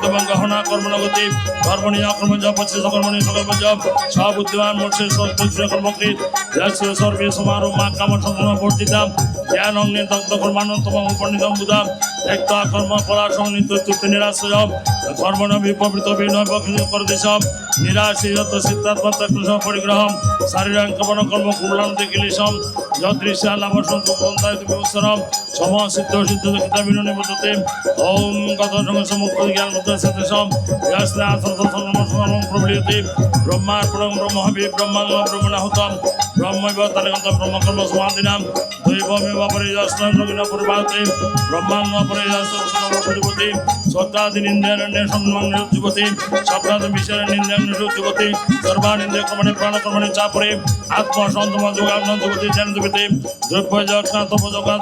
এবং গহনা কর্মনগতি কর্মণী আক্রমণ জপ পশ্চিম সকর্মণী সকল জপ সবুদ্ধিমান মোর্ষে কর্মকৃত সর্বে সমারোহ মা কামর সম্পূর্ণ বর্জিতাম জ্ঞান অগ্নি দগ্ধ কর্মানন্তম উপনীতম বুধাম এক কর্ম করা সংনিত তৃপ্তি নিরাশ্রয় কর্মণ বিপবৃত বিনয় করদেশম নিরাশিত সিদ্ধাত্ম পরিগ্রহম শারীরাঙ্কবন কর্ম কুমলান্তি কিলিশম যদৃশ্যা লাভ সন্তোষায় বিবৎসরম সমসিদ্ধ সিদ্ধ দক্ষিতা বিনয় নিবদ্ধতে ওম গত সমুক্ত জ্ঞান মধ্যে সতেশম ইয়াসলে আশ্রম প্রবলীয়তে ব্রহ্মার্পণং ব্রহ্মহবি ব্রহ্মাঙ্গ ব্রহ্মণাহুতম ব্রহ্মৈব তারকন্ত ব্রহ্মকর্ম সমাধিনাম দৈবমেব পরিযাস্নান যোগিন পরিবাহতে ব্রহ্মাঙ্গ পরিযাস্তি শ্রদ্ধাদি নিন্দারণ্য সম্মান যুবতী সপ্তাহ বিষয় নিন্দারণ্য যুবতী সর্বানিন্দে কর্মণে প্রাণকর্মণে চাপরে আত্মসন্তম যোগান যুবতী জ্ঞান যুবতী দ্রব্য জগৎ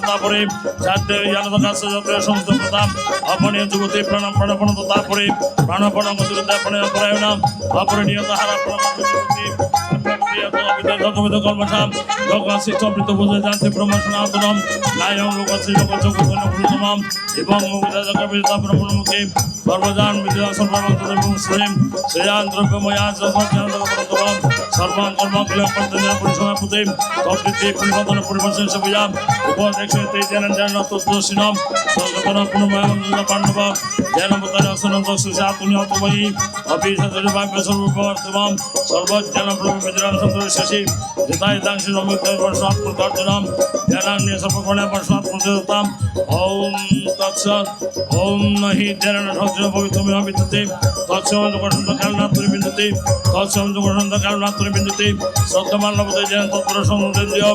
তাপরে চারটে জ্ঞানকাশ সমস্ত প্রতাপ অপনীয় যুবতী প্রাণপণ তাপরে প্রাণপণ গতিরোধাপণে অপরায়ণাম অপরিণীয়ত হারা যুবতী কর্মসাম লোকাশিষ্ট অমৃত বুঝে জানতে ব্রহ্ম সনাতনম নায়ং লোকাশি লোকচক্ষুতম এবং ব্রহ্মণমুখে সর্বজান বিদ্যা সর্বভক্ত শ্রেম শ্রেয়ান দ্রব্যময়া সর্বান কর্ম পরিসমাপুতে তৎকৃতি পরিবর্তন পরিবর্তন সবুজাম উপদেশে জ্ঞান তত্ত্বসীনম সর্বতন পুনময় পাণ্ডব জ্ঞানবতার আসনন্ত সুশাতুনি অতময়ী অভিষেক ভাগ্য সর্বপ্রবর্তমাম সর্বজ্ঞান প্রভু বিদ্রাম সন্তোষ শশী যেতায় দাংশী অমৃত বর্ষাৎমর্জনম জ্ঞানান্য সর্বক্ষণে বর্ষাৎমর্জতাম ওম তৎসৎ ওম নহি জ্ঞান সজ্জন পবিত্রমে বিদ্যুতে তৎসম যোগসন্ত কালনাত্তরে বিন্দুতে তৎসম যোগসন্ত কালনাত্তরে বিন্দুতে সত্যমানবতে জ্ঞান তৎপর সমুদ্রেন্দ্রিয়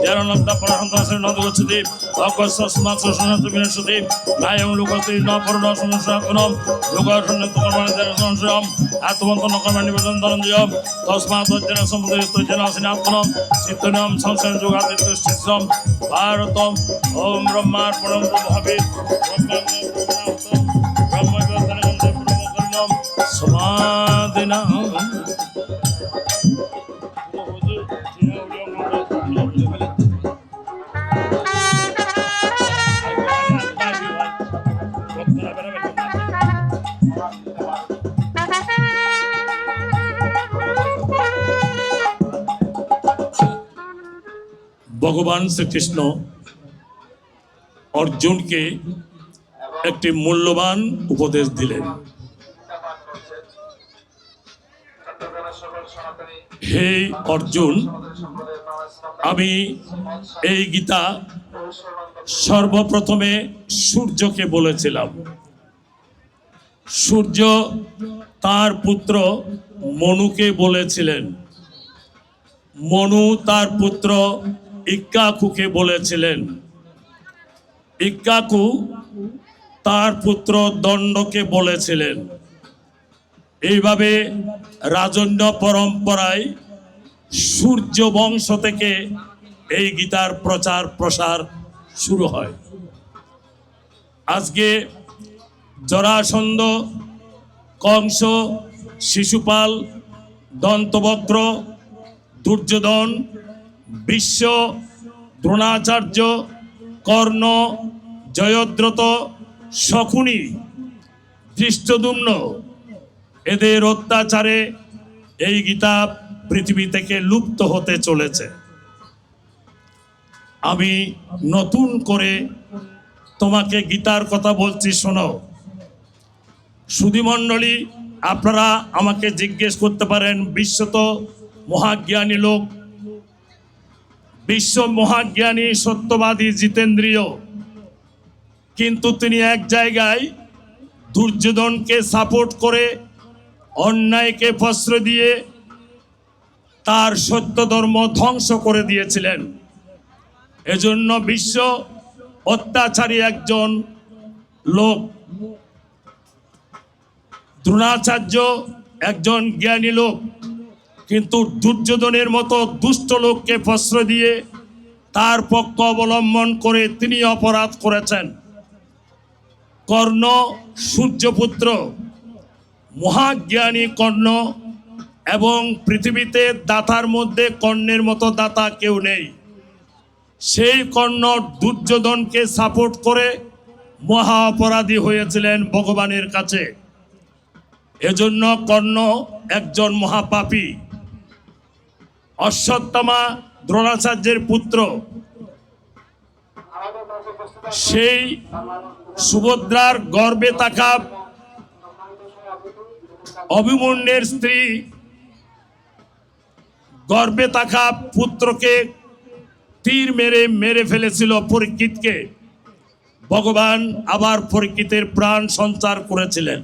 জ্ঞান লব্ধা পরসন্তাসের নদ গচ্ছতে অকস্মাৎ সসনাত বিনশ্যতে নায়ং লোকস্তে ন পরণ সমস্যাত্মনম যোগসন্ন কর্মাণি জ্ঞান সংশয়ম আত্মবন্ত নকর্মাণি নিবেদন ধনঞ্জয় তস্মাৎ জ্ঞান সম্পদের জ্ঞান আসিনাত্মনম চিত্তনম সংশয় যোগাদিত্যম ভারতম ওম ব্রহ্মার্পণম ব্রহ্মভাবে সমাধিনা ভগবান শ্রীকৃষ্ণ অর্জুনকে একটি মূল্যবান উপদেশ দিলেন। হে অর্জুন, আমি এই গীতা সর্বপ্রথমে সূর্যকে বলেছিলাম। সূর্য তার পুত্র মনুকে বলেছিলেন, মনু তার পুত্র ইক্ষ্বাকুকে বলেছিলেন, ইক্ষ্বাকু তার পুত্র দণ্ডকে বলেছিলেন। এইভাবে রাজন্য পরম্পরায় সূর্য বংশ থেকে এই গীতার প্রচার প্রসার শুরু হয়। আজকে জরাসন্ধ, কংস, শিশুপাল, দন্তবক্র, দুর্যোধন, ভীষ্ম, দ্রোণাচার্য, কর্ণ, জয়দ্রথ, শকুনি, ধৃষ্টদ্যুম্ন, এদের অত্যাচারে এই গীতা পৃথিবী থেকে লুপ্ত হতে চলেছে। আমি নতুন করে তোমাকে গীতার কথা বলছি, শোনো। সুধীমণ্ডলী, আপনারা আমাকে জিজ্ঞেস করতে পারেন, বিশ্ব তো মহাজ্ঞানী লোক, বিশ্ব মহাজ্ঞানী, সত্যবাদী, জিতেন্দ্রীয়, কিন্তু তিনি এক জায়গায় দুর্যোধনকে সাপোর্ট করে অন্যায়কে প্রশ্রয় দিয়ে তার সত্য ধর্ম ধ্বংস করে দিয়েছিলেন। এজন্য বিশ্ব অত্যাচারী একজন লোক। দ্রোণাচার্য একজন জ্ঞানী লোক, কিন্তু দুর্যোধনের মতো দুষ্ট লোককে প্রশ্রয় দিয়ে তার পক্ষ অবলম্বন করে তিনি অপরাধ করেছেন। কর্ণ সূর্যপুত্র, মহাজ্ঞানী কর্ণ, এবং পৃথিবীতে দাতার মধ্যে কর্ণের মতো দাতা কেউ নেই। সেই কর্ণ দুর্যোধনকে সাপোর্ট করে মহা অপরাধী হয়েছিলেন ভগবানের কাছে। এজন্য কর্ণ একজন মহাপাপী। অশ্বত্থামা দ্রোণাচার্যের পুত্র, সেই সুভদ্রার গর্ভে থাকা অভিমন্যুর স্ত্রী গর্ভে থাকা পুত্রকে তীর মেরে ফেলেছিল পরীক্ষিতকে। ভগবান আবার পরীক্ষিতের প্রাণ সঞ্চার করেছিলেন।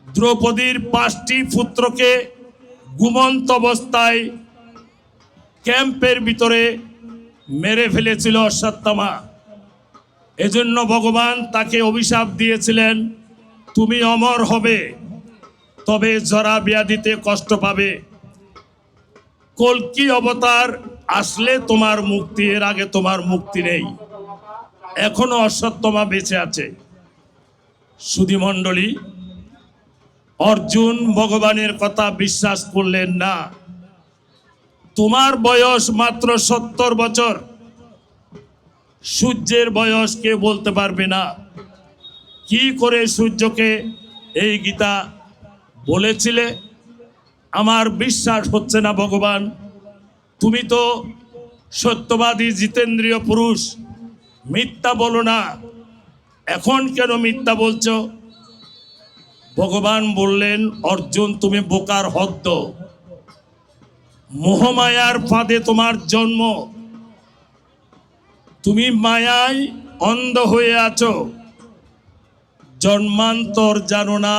দ্রৌপদীর 5টি পুত্রকে ঘুমন্ত অবস্থায় ক্যাম্পের ভিতরে মেরে ফেলেছিল অশ্বত্থামা। এজন্য ভগবান তাকে অভিশাপ দিয়েছিলেন, তুমি অমর হবে, তবে জরা ব্যাধিতে কষ্ট পাবে। কল্কি অবতার আসলে তোমার মুক্তি, এর আগে তোমার মুক্তি নেই। এখনো অশ্বত্থামা বেঁচে আছে। সুধী মণ্ডলী, অর্জুন ভগবানের কথা বিশ্বাস করলেন না। তোমার বয়স মাত্র 70 বছর, সূর্যের বয়স কে বলতে পারবে না। কি করে সূর্যকে এই গীতা বলেছিলে? আমার বিশ্বাস হচ্ছে না ভগবান, তুমি তো সত্যবাদী জিতেন্দ্রীয় পুরুষ, মিথ্যা বলো না। এখন কেন মিথ্যা বলছো? ভগবান বললেন, অর্জুন তুমি বোকার হদ্দ, মোহমায়ার ফাঁদে তোমার জন্ম, তুমি মায়ায় অন্ধ হয়ে আছো, জন্মান্তর জানো না।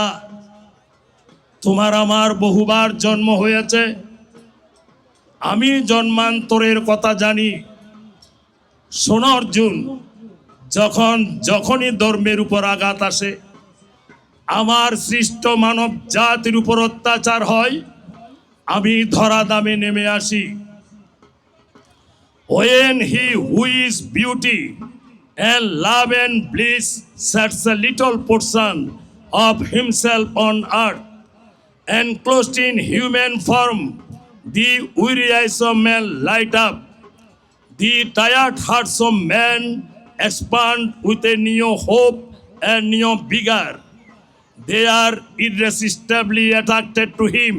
তোমার আমার বহুবার জন্ম হয়েছে, আমি জন্মান্তরের কথা জানি। শোনো অর্জুন, যখনই ধর্মের উপর আঘাত আসে, আমার সৃষ্ট মানব জাতির উপর অত্যাচার হয়, আমি ধরাধামে নেমে আসি। When he who is beauty and love and bliss sets a little portion of himself on earth, enclosed in human form, the weary eyes of men light up, the tired hearts of men expand with a new hope and new vigor. They are irresistibly attracted to him.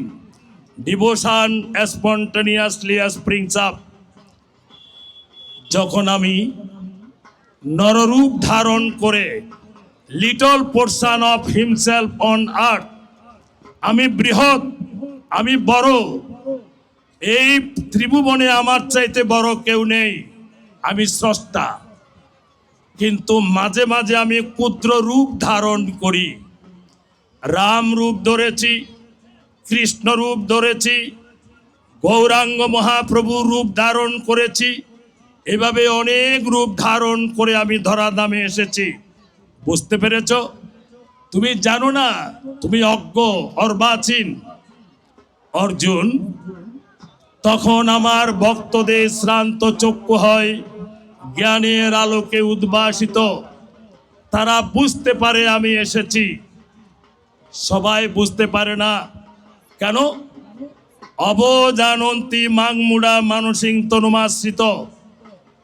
Devotion spontaneously springs up. যখন আমি নররূপ ধারণ করে little portion of himself on earth, আমি বৃহৎ, আমি বড়, এই ত্রিভুবনে আমার চাইতে বড় কেউ নেই, আমি স্রষ্টা। কিন্তু মাঝে মাঝে আমি ক্ষুদ্র রূপ ধারণ করি। রাম রূপ ধরেছি, কৃষ্ণ রূপ ধরেছি, গৌরাঙ্গ মহাপ্রভু রূপ ধারণ করেছি। এভাবে অনেক রূপ ধারণ করে আমি ধরাধামে এসেছি। বুঝতে পেরেছ? তুমি জানো না, তুমি অজ্ঞ, অর্বাচীন। অর্জুন, তখন আমার ভক্তদের শ্রান্ত চক্ষু হয় জ্ঞানের আলোকে উদ্ভাসিত। তারা বুঝতে পারে আমি এসেছি। সবাই বুঝতে পারে না। কেন? অবজানন্তি মাংমুড়া মানসিং তনুমাশ্রিত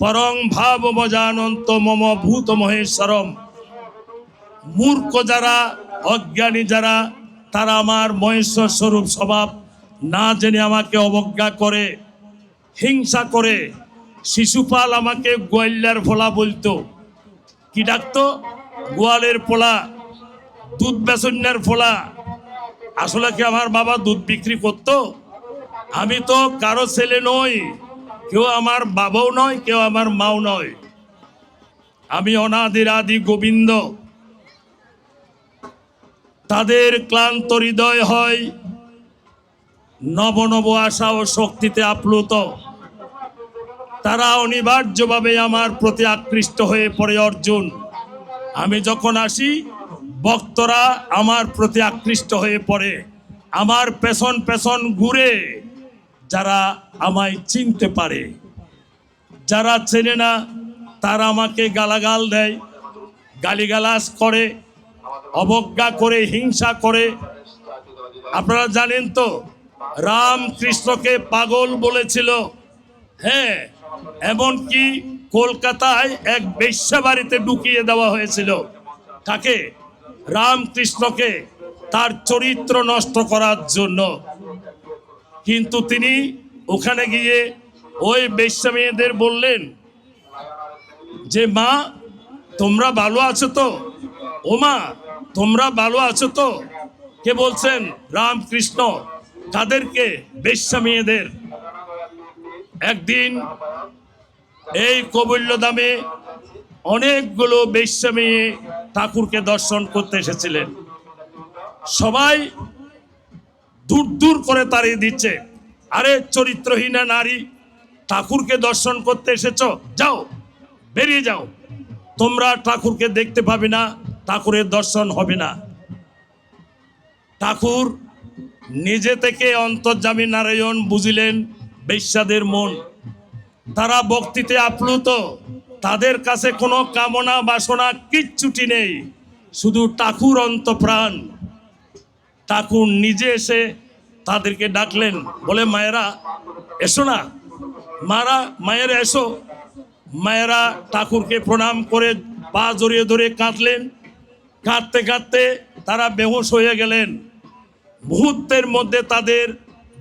পরং ভাবমজানন্ত মম ভূত মহেশ্বরম। মূর্খ যারা, অজ্ঞানী যারা, তারা আমার মহেশ্বর স্বরূপ স্বভাব না জেনে আমাকে অবজ্ঞা করে, হিংসা করে। শিশুপাল আমাকে গোয়ালিয়ার ফোলা বলতো। কি ডাকতো? গোয়ালের পোলা, দুধ বেচন্যার ফোলা। আসলে কি আমার বাবা দুধ বিক্রি করতো? আমি তো কারো ছেলে নই, কেউ আমার বাবাও নয়, কেউ আমার মাও নয়। আমি অনাদির আদি গোবিন্দ। তাদের ক্লান্ত হৃদয় হয় নব নব আশা ও শক্তিতে আপ্লুত। তারা অনিবার্যভাবে আমার প্রতি আকৃষ্ট হয়ে পড়ে। অর্জুন, আমি যখন আসি, ভক্তরা আমার প্রতি আকৃষ্ট হয়ে পড়ে, আমার পেছন পেছন ঘুরে। যারা আমায় চিনতে পারে, যারা চেনে না, তারা আমাকে গালাগাল দেয়, গালিগালাজ করে, অবজ্ঞা করে, হিংসা করে। আপনারা জানেন তো, রাম কৃষ্ণকে পাগল বলেছিল। হ্যাঁ, এমনকি কলকাতায় এক বেশ্যা বাড়িতে ঢুকিয়ে দেওয়া হয়েছিল। কাকে? রামকৃষ্ণকে, তার চরিত্র নষ্ট করার জন্য। কিন্তু তিনি ওখানে গিয়ে ওই বেশ্যা মেয়েদের বললেন যে মা তোমরা ভালো আছো তো, ও মা তোমরা ভালো আছো তো। কে বলছেন? রামকৃষ্ণ। তাদেরকে? বেশ্যা মেয়েদের। একদিন এই কবৈল্যধামে অনেকগুলো বেশ্যা মেয়ে ঠাকুরকে দর্শন করতে এসেছিলেন। সবাই দূর দূর করে তাড়িয়ে দিচ্ছে, আরে চরিত্রহীনা নারী, ঠাকুরকে দর্শন করতে এসেছো, যাও বেরিয়ে যাও, তোমরা ঠাকুরকে দেখতে পাবে না, ঠাকুরের দর্শন হবে না। ঠাকুর নিজে থেকে অন্তর্যামী নারায়ণ বুঝিলেন বেশ্যাদের মন। তারা ভক্তিতে আপ্লুত, তাদের কাছে কোনো কামনা বাসনা কিচ্ছুটি নেই, শুধু ঠাকুর অন্তঃপ্রাণ। ঠাকুর নিজে এসে তাদেরকে ডাকলেন, বলে মায়েরা এসো না, মায়েরা এসো। মায়েরা ঠাকুরকে প্রণাম করে পা জড়িয়ে ধরে কাঁদলেন। কাঁদতে কাঁদতে তারা বেহুশ হয়ে গেলেন। মুহূর্তের মধ্যে তাদের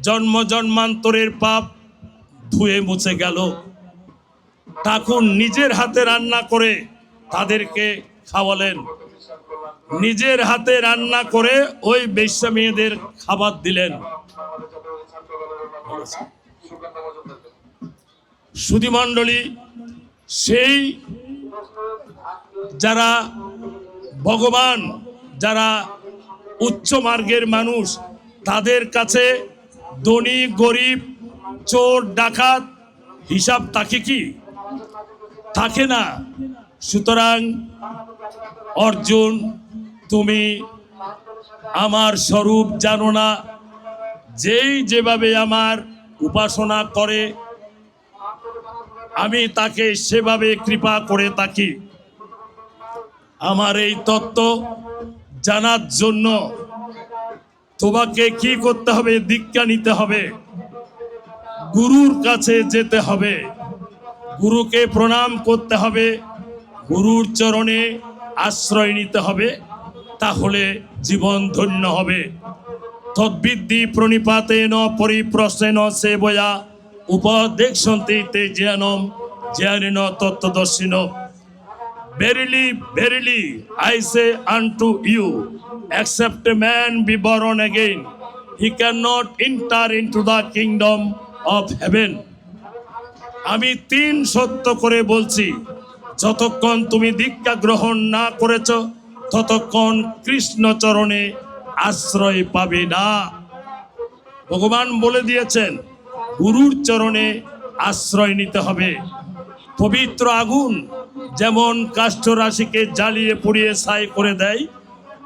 জন্ম জন্মান্তরের পাপ ধুয়ে মুছে গেল। ঠাকুর নিজের হাতে রান্না করে তাদেরকে খাওয়ালেন, নিজের হাতে রান্না করে ওই বেশ্যা মেয়েদের খাবার দিলেন। সুধীমণ্ডলী, সেই যারা ভগবান, যারা উচ্চ মার্গের মানুষ, তাদের কাছে ধনী গরিব চোর ডাকাত হিসাব থাকে কি? থাকে না। সুতরাং অর্জুন, তুমি আমার স্বরূপ জানো না। যেই যেভাবে আমার উপাসনা করে আমি তাকে সেভাবে কৃপা করে থাকি। আমার এই তত্ত্ব জানার জন্য তোমাকে কি করতে হবে? দীক্ষা নিতে হবে, গুরুর কাছে যেতে হবে, গুরুকে প্রণাম করতে হবে, গুরুর চরণে আশ্রয় নিতে হবে, তাহলে জীবন ধন্য হবে। তদ্বিদ্ধি প্রণিপাতেন পরিপ্রশ্নেন সেবয়া উপদেক্ষন্তে তে জ্ঞানম Gyanen তত্ত্বদর্শিন। Verily, verily, I say unto you, except a man be born again, he cannot enter into the kingdom of heaven. আমি 3 সত্য করে বলছি, যতক্ষণ তুমি দীক্ষা গ্রহণ না করেছ ততক্ষণ কৃষ্ণ চরণে আশ্রয় পাবে না। ভগবান বলে দিয়েছেন গুরুর চরণে আশ্রয় নিতে হবে। পবিত্র আগুন যেমন কাষ্ঠ রাশিকে জ্বালিয়ে পুড়িয়ে ছাই করে দেয়,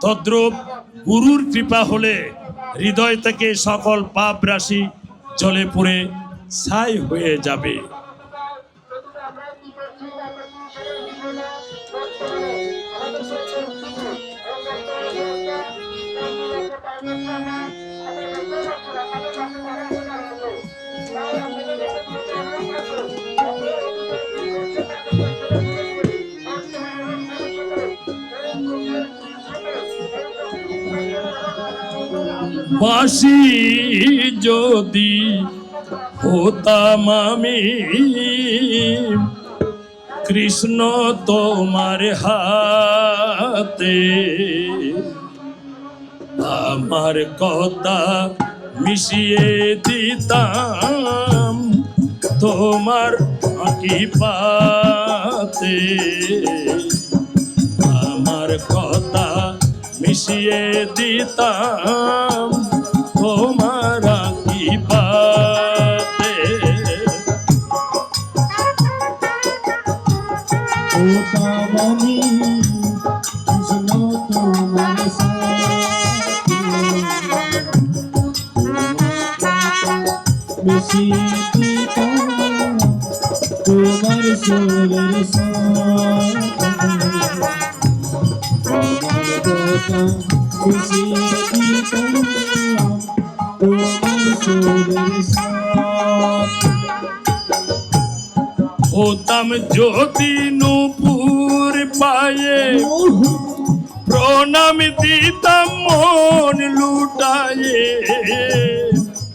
তদ্রূপ গুরুর কৃপা হলে হৃদয় থেকে সকল পাপ রাশি জ্বলে পুড়ে ছাই হয়ে যাবে। বাঁশি যদি হতাম আমি কৃষ্ণ তোমার হাতে, আমার কথা মিশিয়ে দিতাম তোমার আঁকি পাতে, আমার কথা মিশিয়ে দিতাম তোমার আঁকি পাতে। তোমার সোলের হতাম যদি নূপুর পায়ে, প্রণাম দিতাম মন লুটায়ে।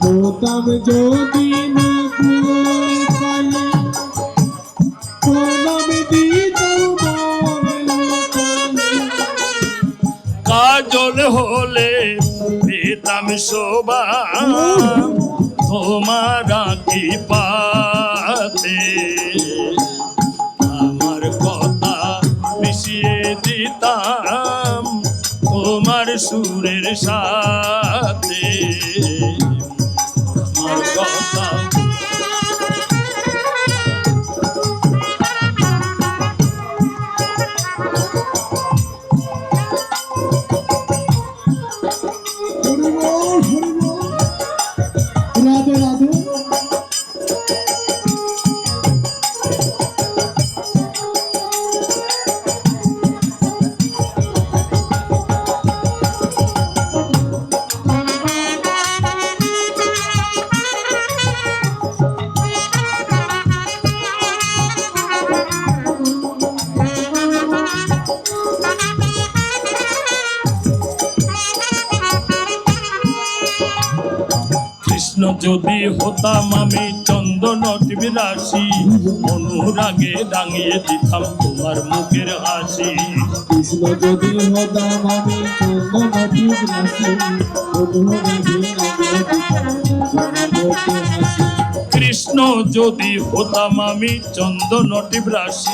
হতাম যদি নূপুর পায়ে, প্রণাম দিতাম মন লুটায়ে। কাজল হলে পেতাম শোভা তোমার আঁখি পাতে। আমার কথা মিশিয়ে দিতাম তোমার সুরের সাথে। আমার কথা হরি বল, হরি বল। রাধে রাধে। কৃষ্ণ যদি হতাম আমি চন্দনটি বিরাশি, অনুরাগে রাঙিয়ে দিতাম তোমার মুখের হাসি। কৃষ্ণ যদি হতাম আমি চন্দনটি রাশি, অনুরাগে রাঙিয়ে দিতাম তোমার মুখের হাসি। কৃষ্ণ যদি হতাম আমি চন্দনটি রাশি,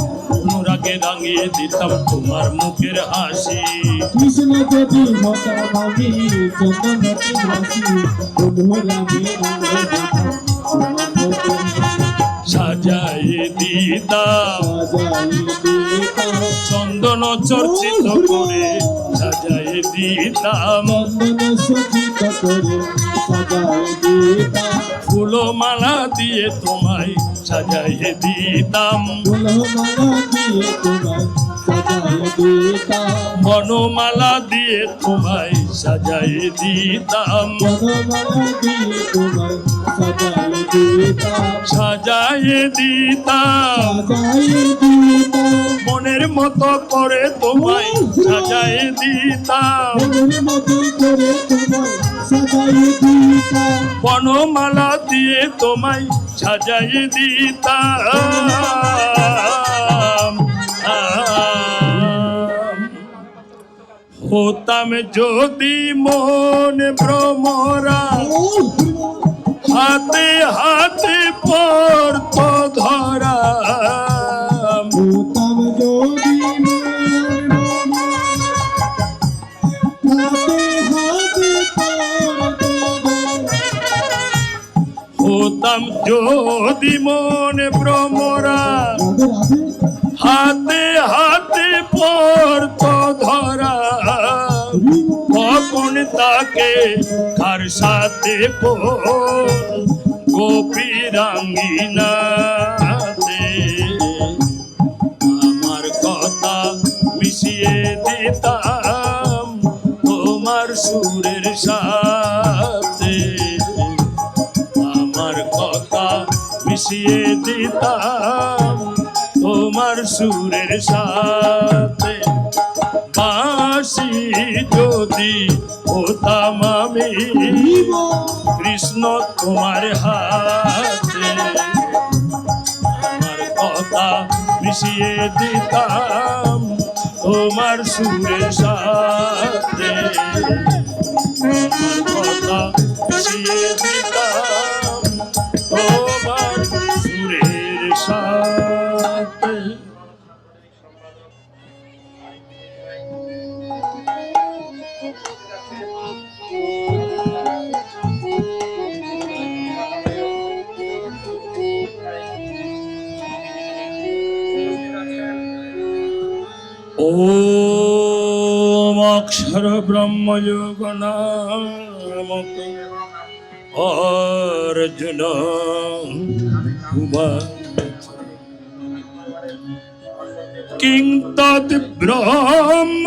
অনুরাগে রাঙিয়ে দিতাম তোমার মুখের হাসি। কৃষ্ণ যদি হতাম আমি চন্দনটি রাশি, অনুরাগে রাঙিয়ে দিতাম তোমার মুখের হাসি। সাজায়ে দিতাম সাজাই দিতাম চন্দন চর্চিত করে, সাজায়ে দিতাম চন্দন সজ্জিত করে, সাজাই দিতাম ফুলমালা দিয়ে তোমায় সাজায়ে দিতাম। ফুলমালা দিয়ে তোমায় সাজাই দিতাম, বনমালা দিয়ে তোমায় সাজায়ে দিতাম। বনমালা দিয়ে তোমায় সাজাই দিতাম, সাজায়ে দিতাম সাজাই দিতাম মনের মতো করে তোমায় সাজায়ে দিতাম। মনের মতো করে তোমায় সাজাই দিতাম, বনমালা দিয়ে তোমায় সাজায়ে দিতাম। হতাম যদি মন ভ্রমরা, হাতে হাতে পড়ত ধরা। হতাম যদি হাতে হাতে হতাম যদি মন ভ্রমরা, হাতে হাতে পড়ত ধরা। কখন তাকে কার সাথে গোপী রাঙ্গিনাতে। আমার কথা মিশিয়ে দিতাম তোমার সুরের সাথে। আমার কথা মিশিয়ে দিতাম তোমার সুরের সাথে। বাঁশি যদি হতাম আমি কৃষ্ণ তোমার হাতে, আমার কথা মিশিয়ে দিতাম তোমার সুরের সাথে। আমার কথা মিশিয়ে দিতাম তোমার সুরের সাথে। ওম অক্ষর ব্রহ্মযোগ নামক অর্জুন কিং তদ ব্রহ্ম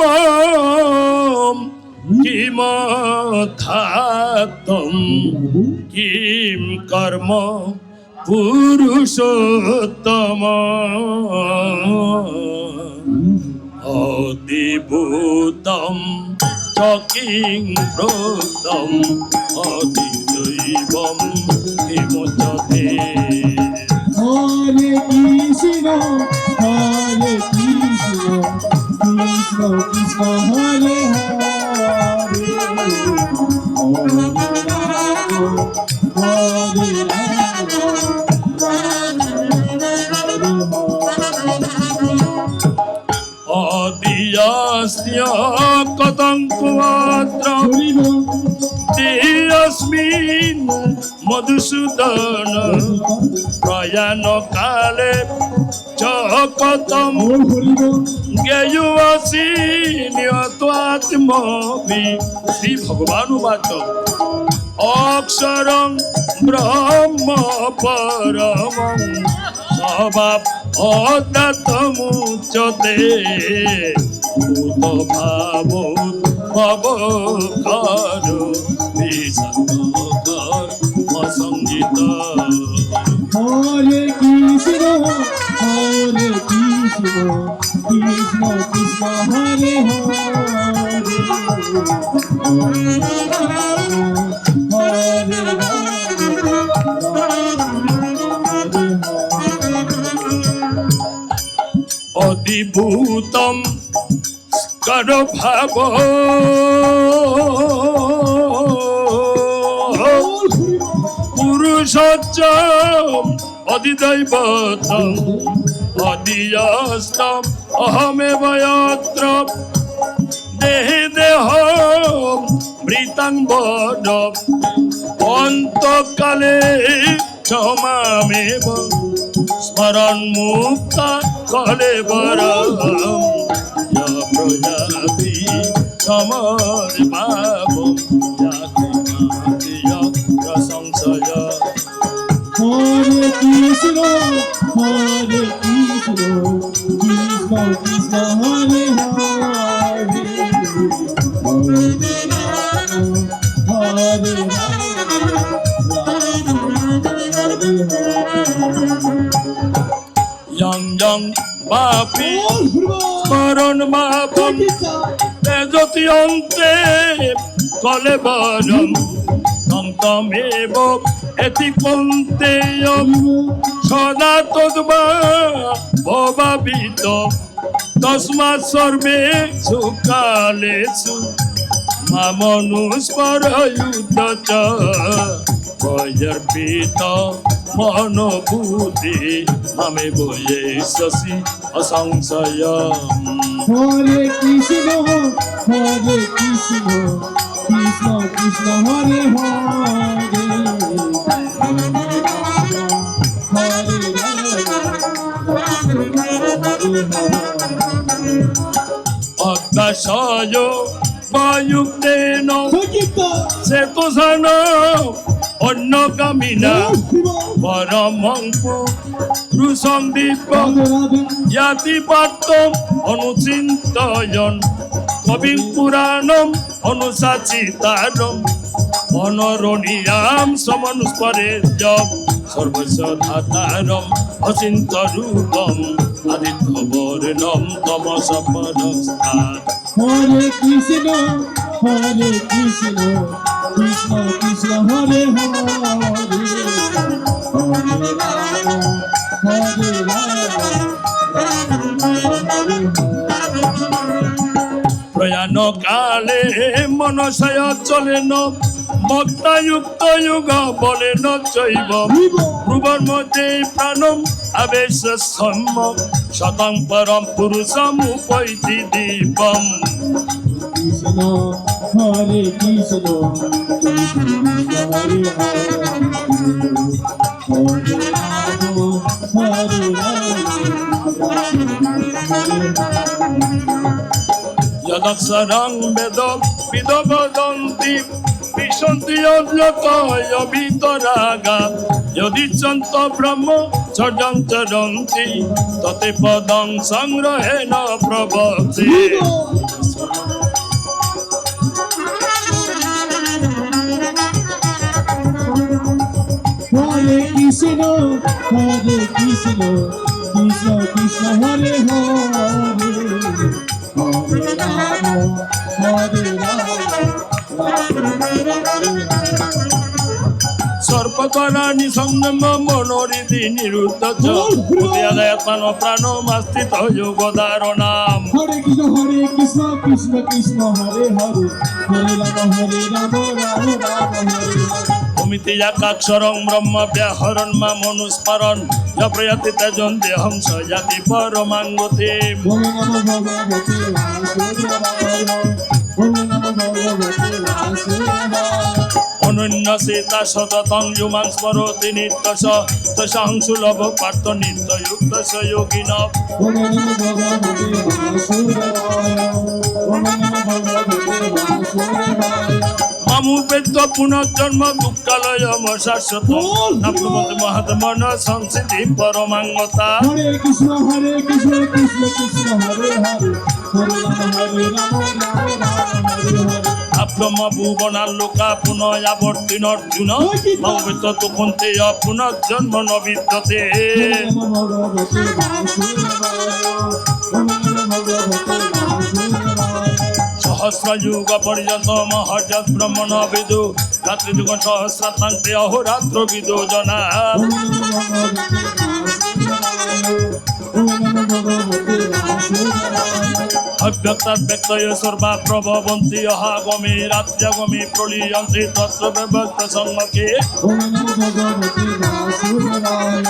কিমথাতম কিম কর্ম Purushottam অতিভূতম চকিং প্রোক্তম অতিদৈবম বিমোচতে। Hare Krishna, Hare Krishna, Krishna Krishna, Hare Hare, Hare অদিয়াস্য কতঙ্কুয়াত্র দেয়স্মিন Madhusudan প্রয়াণ কালে চ কতম জ্ঞেয়সি নিয়তাত্মভি। শ্রী ভগবান উবাচ অক্ষরং ব্রহ্ম পরমং স্বভাব অদ্যাত্মুচ্যতে ভূত ভাবুত ভবকার বিসঙ্গকর অসঙ্গীত। Hare Krishna, Hare Krishna, Krishna Krishna, Hare Hare, Hare অধিভূতম কর ভাব পুরুষোচ্চ অধিদৈবতম অধিয়স্তম অহমেব যত্র দেহে দেহ মৃতং বদ অন্তকালে ক্ষমামেব স্মরণ মুক্তা কলেবরম প্রজাতি সমর ভাব প্রশংসয়। Hare Krishna, Hare Krishna, Krishna Krishna, Hare Hare, Hare Yang yang bapi স্মরণ ভাবম তেজতি অন্তে কলেবরম তমেব এতি কন্তেয়ম সদা তদ্বা ভবাবিত তস্মাৎ সর্বেষু কালেষু মামনুস্মরয়ুত চ ভয়র্পিত মনোভূতি মামে বয়েসসি অসংশয়ম। Hare Krishna, Hare Krishna, Krishna Krishna, Hare Hare, অজ্ঞাশয় বায়ুক্তেন চেতসান অন্যকামিনা পরমং পুরুষং দিব্যং ইয়াতি পার্থম অনুচিন্তয়ন কবিং পুরাণম অনুসাচিতারম অনরণীয়াম সমনুস্পরেদ্য সর্বস্য ধাতারম Achinta Rupam Aditya বর্ণম tamas পরস্তাৎ। Hare Krishna, Hare Krishna, Krishna Krishna, Hare Hare, Hare প্রয়াণ কালে মনসয় চলেন মত্তাযুক্ত যুগ বলেন চৈব ভ্রুবর মধ্যে প্রাণম আবেশ সম্য শতং পরম পুরুষম উপৈতি Deepam. Krishna, Hare Krishna, Krishna Hare Hare, Hare যদক্ষরং বেদ বিদবদন্তি বিশন্তি অজ্ঞতয় বিতরাগা যদিচ্ছন্ত ব্রহ্ম চর্যং চরন্তি ততে পদং সংগ্রহেণ প্রবক্তি। Hare কৃষ্ণ কৃষ্ণ কৃষ্ণ হরে হরে হরে রাম সর্বকরা নিসংযম মনোরীতি নিরুদ্ধ উদয়াদয়াত্মান প্রাণ মাস্তিত যোগ ধারণাম হরে কৃষ্ণ কৃষ্ণ কৃষ্ণ হরে হরে হরে রাম রাম রাম হরে হরে অমিতি একাক্ষরং ব্রহ্ম ব্যাহরণ মা মনুস্মরণ প্রয়াতি তেজন দেহং সজাতি পরমাঙ্গতে ওম নমো ভগবতে বাসুদেবায় ওম নমো ভগবতে বাসুদেবায় অনন্য সীতা সততং যুমাং স্মরতি নিত্যস তসাং সুলভ পার্থ নিত্যযুক্ত যোগিন ওম নমো ভগবতে বাসুদেবায় ওম নমো ভগবতে বাসুদেবায় মামুপেদ্য পুনর্জন্ম দুঃখালয় শাশ্বত নাপ্রমত মহাত্মন সংসিদ্ধি পরমাঙ্গতা হরে কৃষ্ণ কৃষ্ণ কৃষ্ণ হরে হরে হরে রাম রাম হরে হরে আব্রহ্ম ভুবনাল্লোকা পুনয়াবর্তিন অর্জুন মামুপেদ্য তুকন্তে পুনর্জন্ম নবিদ্যতে ওম নমো ভগবতে বাসুদেবায় ওম নমো ভগবতে বাসুদেবায় সহস্রযুগ পর্যন্ত মহর্যৎ ব্রহ্মণ বিদু রাত্রি যুগ সহস্রাতান্তে অহোরাত্র বিদু জনা ওম নমো ভগবতে বাসুদেবায় ওম নমো ভগবতে বাসুদেবায় অব্যক্তাৎ ব্যক্তয় সর্বা প্রভবন্তি অহাগমে রাত্র্যাগমে প্রলীয়ন্তে তত্র বিভক্ত সঙ্গকে ওম নমো ভগবতে বাসুদেবায়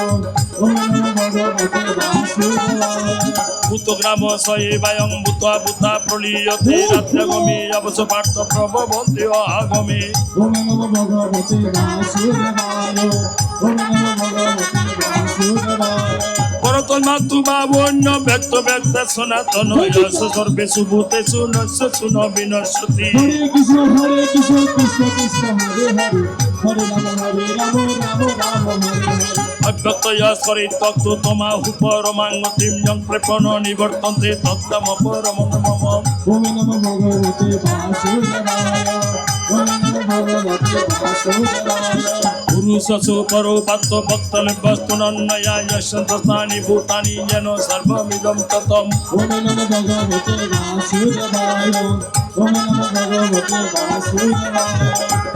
ওম নমো ভগবতে বাসুদেবায় ভূতগ্রাম সয়েবায়ং ভূতা ভূতা প্রলীয়তে রাত্র্যাগমে অবশ্য পার্থ প্রভবন্তি অহাগমে ওম নমো ভগবতে বাসুদেবায় ওম নমো ভগবতে বাসুদেবায় পরতন্মাতু বাবন্য ব্যক্ত ব্যক্ত সনাতন যশ সর্বে সুভূতেষু নস্য সুন বিনশ্যতি হরে কৃষ্ণ কৃষ্ণ কৃষ্ণ হরে হরে হরে রাম রাম হরে হরে অব্যক্তয় স্মরিতক্তু তমাহু পরমাঙ্গতিম যং কৃপণ নিবর্তন্তে তত্তম পরমং মম ওম নমো ভগবতে বাসুদেবায় ওম নমো ভগবতে বাসুদেবায় পুরুষসু পরোপাত্ত ভক্তলেভ্যস্তুনন্নয়া যশন্তস্থানি ভূতানি যেন সর্বমিদং ততম ওম নমো ভগবতে বাসুদেবায় ওম নমো ভগবতে বাসুদেবায়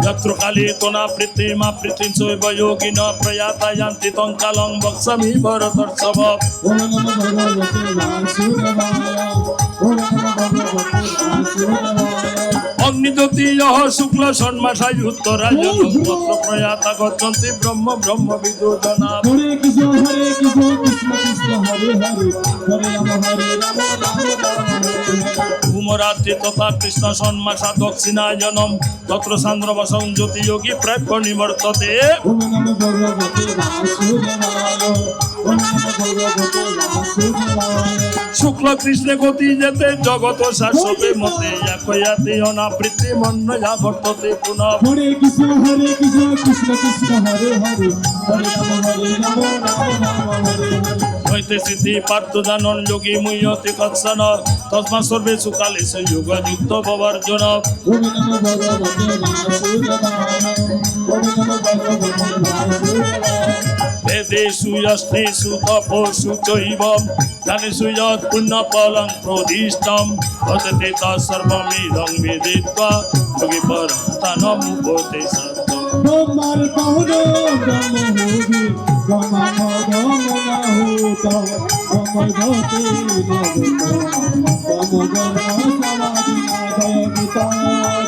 যত্র কালে তোনা প্রীতিমা প্রীতিং সৈব যোগিন প্রয়াতা যান্তি তং কালং বক্সামি ভরতর্ষভ ওম নমো ভগবতে বাসুদেবায় ওম নমো ভগবতে বাসুদেবায় অগ্নিজ্যোতি যহ শুক্ল ষণ্মাসায় উত্তরায় পত্র প্রয়াতা গচ্ছন্তি ব্রহ্ম ব্রহ্ম বিদুজনা হরে কৃষ্ণ কৃষ্ণ কৃষ্ণ হরে হরে হরে রাম রাম হরে হরে ভূমরাত্রি তথা কৃষ্ণ ষণ্মাসা দক্ষিণায়নম তত্র সান্দ্রবসং জ্যোতি যোগী প্রাপ্য নিবর্ততে ওম নমো ভগবতে বাসুদেবায় ওম নমো ভগবতে বাসুদেবায় শুক্ল কৃষ্ণে গতি যেতে জগত শাশ্বতে মতে একয়াতি অনাবৃত্তি মন্নয়া বর্ততে পুনঃ হরে কৃষ্ণ কৃষ্ণ কৃষ্ণ হরে হরে হরে রাম রাম হরে হরে হইতে সিদ্ধি পার্থ জানন যোগী মুহ্যতি কৎসন তস্মা সর্বে সুকালে যোগ যুক্ত ভবার্জুন ওম নমো ভগবতে বাসুদেবায় ওম নমো ভগবতে বাসুদেবায় বেদেষু যস্তেষু তপস্যু চৈবম জ্ঞানেষু যৎ পুণ্যফলং প্রদিষ্টম ভজতে তৎসর্বমিদং বিদিত্বা যোগী পরস্তানমুপতে সত্যম ব্রহ্মার পাহুদ ব্রহ্ম হোগি ব্রহ্মানদ মনাহুত ব্রহ্মগতে নবত ব্রহ্মগণ সমাধি জয় গীতা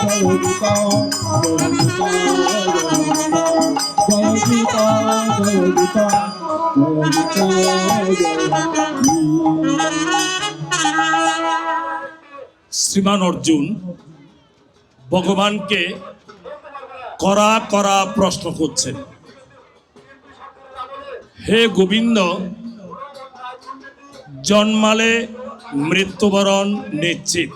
জয় গীতা জয় গীতা জয় গীতা জয় গীতা জয় গীতা শ্রীমান অর্জুন ভগবানকে করা করা প্রশ্ন করছেন, হে গোবিন্দ, জন্মালে মৃত্যুবরণ নিশ্চিত,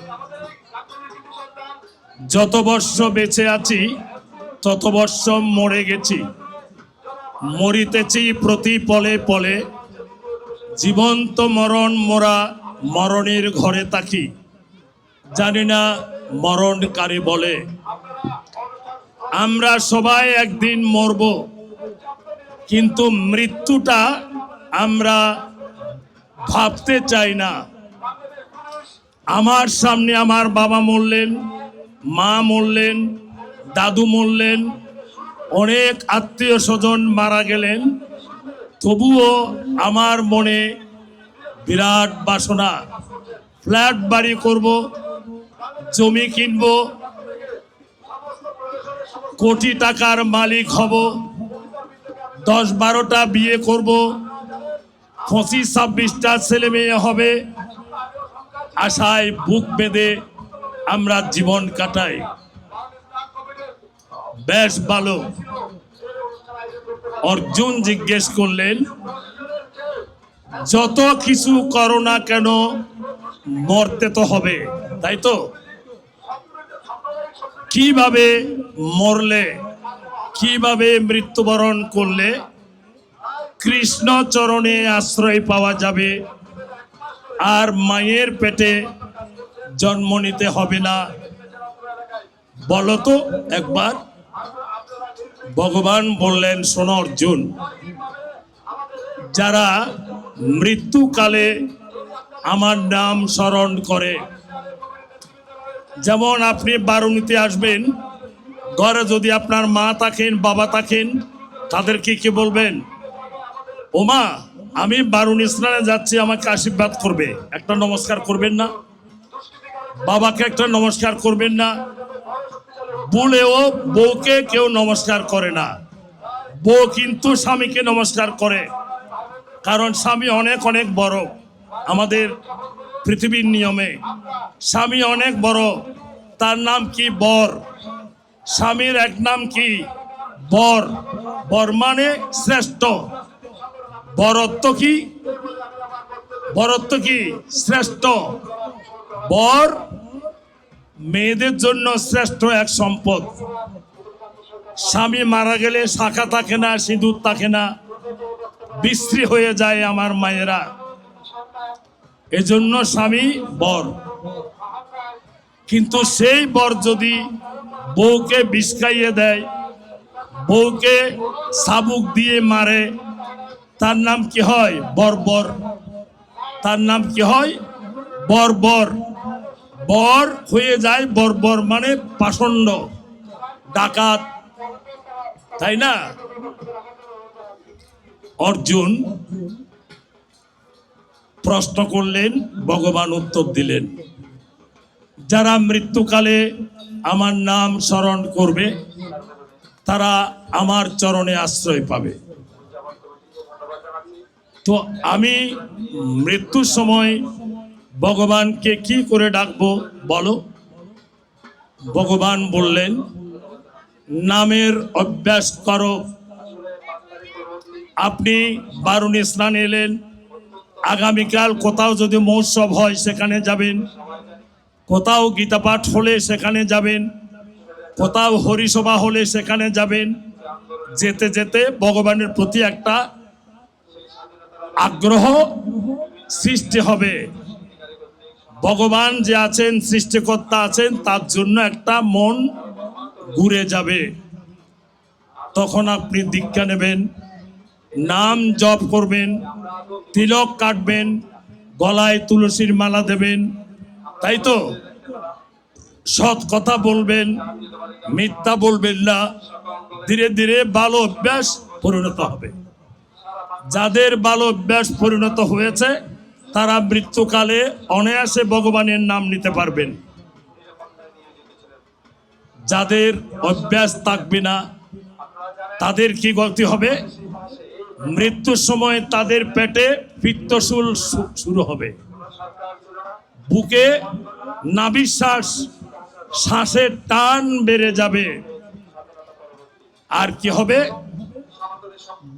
যত বর্ষ বেঁচে আছি তত বর্ষ মরে গেছি, মরিতেছি প্রতি পলে পলে, জীবন্ত মরণ মোরা মরণের ঘরে থাকি, জানি না মরণ কারে বলে। আমরা সবাই একদিন মরব, কিন্তু মৃত্যুটা আমরা ভাবতে চাই না। আমার সামনে আমার বাবা মরলেন, মা মরলেন, দাদু মরলেন, অনেক আত্মীয় স্বজন মারা গেলেন, তবুও আমার মনে বিরাট বাসনা, ফ্ল্যাট বাড়ি করব, জমি কিনব, কোটি টাকার মালিক হব, 10-12টা বিয়ে করব, 25-26টা ছেলে মেয়ে হবে, আশায় বুক বেঁধে আমরা জীবন কাটাই। বেশ ভালো। অর্জুন জিজ্ঞেস করলেন, যত কিছু করো না কেন মরতে তো হবে, তাই তো? কিভাবে মরলে, কিভাবে মৃত্যুবরণ করলে কৃষ্ণ চরণে আশ্রয় পাওয়া যাবে আর মায়ের পেটে জন্ম নিতে হবে না, বলো তো একবার। ভগবান বললেন, শোনো অর্জুন, যারা মৃত্যুকালে আমার নাম স্মরণ করে, যেমন আপনি বারুণীতে আসবেন, ঘরে যদি আপনার মা থাকেন, বাবা থাকেন, তাদেরকে কি বলবেন? ওমা, আমি বারুণী স্নানে যাচ্ছি, আমাকে আশীর্বাদ করবে, একটা নমস্কার করবেন না? বাবাকে একটা নমস্কার করবেন না? বলেও বউকে কেউ নমস্কার করে না। বউ কিন্তু স্বামীকে নমস্কার করে, কারণ স্বামী অনেক অনেক বড়। আমাদের পৃথিবীর নিয়মে স্বামী অনেক বড়, তার নাম কি? বর। স্বামীর এক নাম কি? বর। বর মানে শ্রেষ্ঠ। বরত্ব কি? বরত্ব কি? শ্রেষ্ঠ। বর মেয়েদের জন্য শ্রেষ্ঠ এক সম্পদ। স্বামী মারা গেলে শাখা থাকে না, সিঁদুর থাকে না, বিশ্রী হয়ে যায় আমার মায়েরা। এজন্য স্বামী বর। কিন্তু সেই বর যদি বউকে বিষ খাইয়ে দেয়, বউকে চাবুক দিয়ে মারে, তার নাম কি হয়? বর্বর। তার নাম কি হয়? বর্বর। বর হয়ে যায় বর্বর, মানে পাষণ্ড, ডাকাত, তাই না? অর্জুন প্রশ্ন করলেন, ভগবান উত্তর দিলেন, যারা মৃত্যুকালে আমার নাম স্মরণ করবে তারা আমার চরণে আশ্রয় পাবে। তো আমি মৃত্যুর সময় ভগবানকে কি করে ডাকবো বলো? ভগবান বললেন, নামের অভ্যাস করো। আপনি বারুণী স্নান এলেন, আগামীকাল কোথাও যদি মহোৎসব হয় সেখানে যাবেন, কোথাও গীতা পাঠ হলে সেখানে যাবেন, কোথাও হরিসভা হলে সেখানে যাবেন। যেতে যেতে ভগবানের প্রতি একটা আগ্রহ সৃষ্টি হবে। ভগবান যে আছেন, সৃষ্টিকর্তা আছেন, তার জন্য একটা মন ঘুরে যাবে। তখন আপনি দীক্ষা নেবেন, নাম জপ করবেন, তিলক কাটবেন, গলায় তুলসীর মালা দেবেন, তাই তো? সৎ কথা বলবেন, মিথ্যা বলবেন না। ধীরে ধীরে ভালো অভ্যাস পরিণত হবে। যাদের ভালো অভ্যাস পরিণত হয়েছে তারা মৃত্যুকালে অনায়াসে ভগবানের নাম নিতে পারবেন। যাদের অভ্যাস থাকবে না তাদের কি গতি হবে? মৃত্যুর সময় তাদের পেটে পিত্তশুল শুরু হবে, বুকে নাভিশ্বাস, শ্বাসের টান বেড়ে যাবে। আর কি হবে?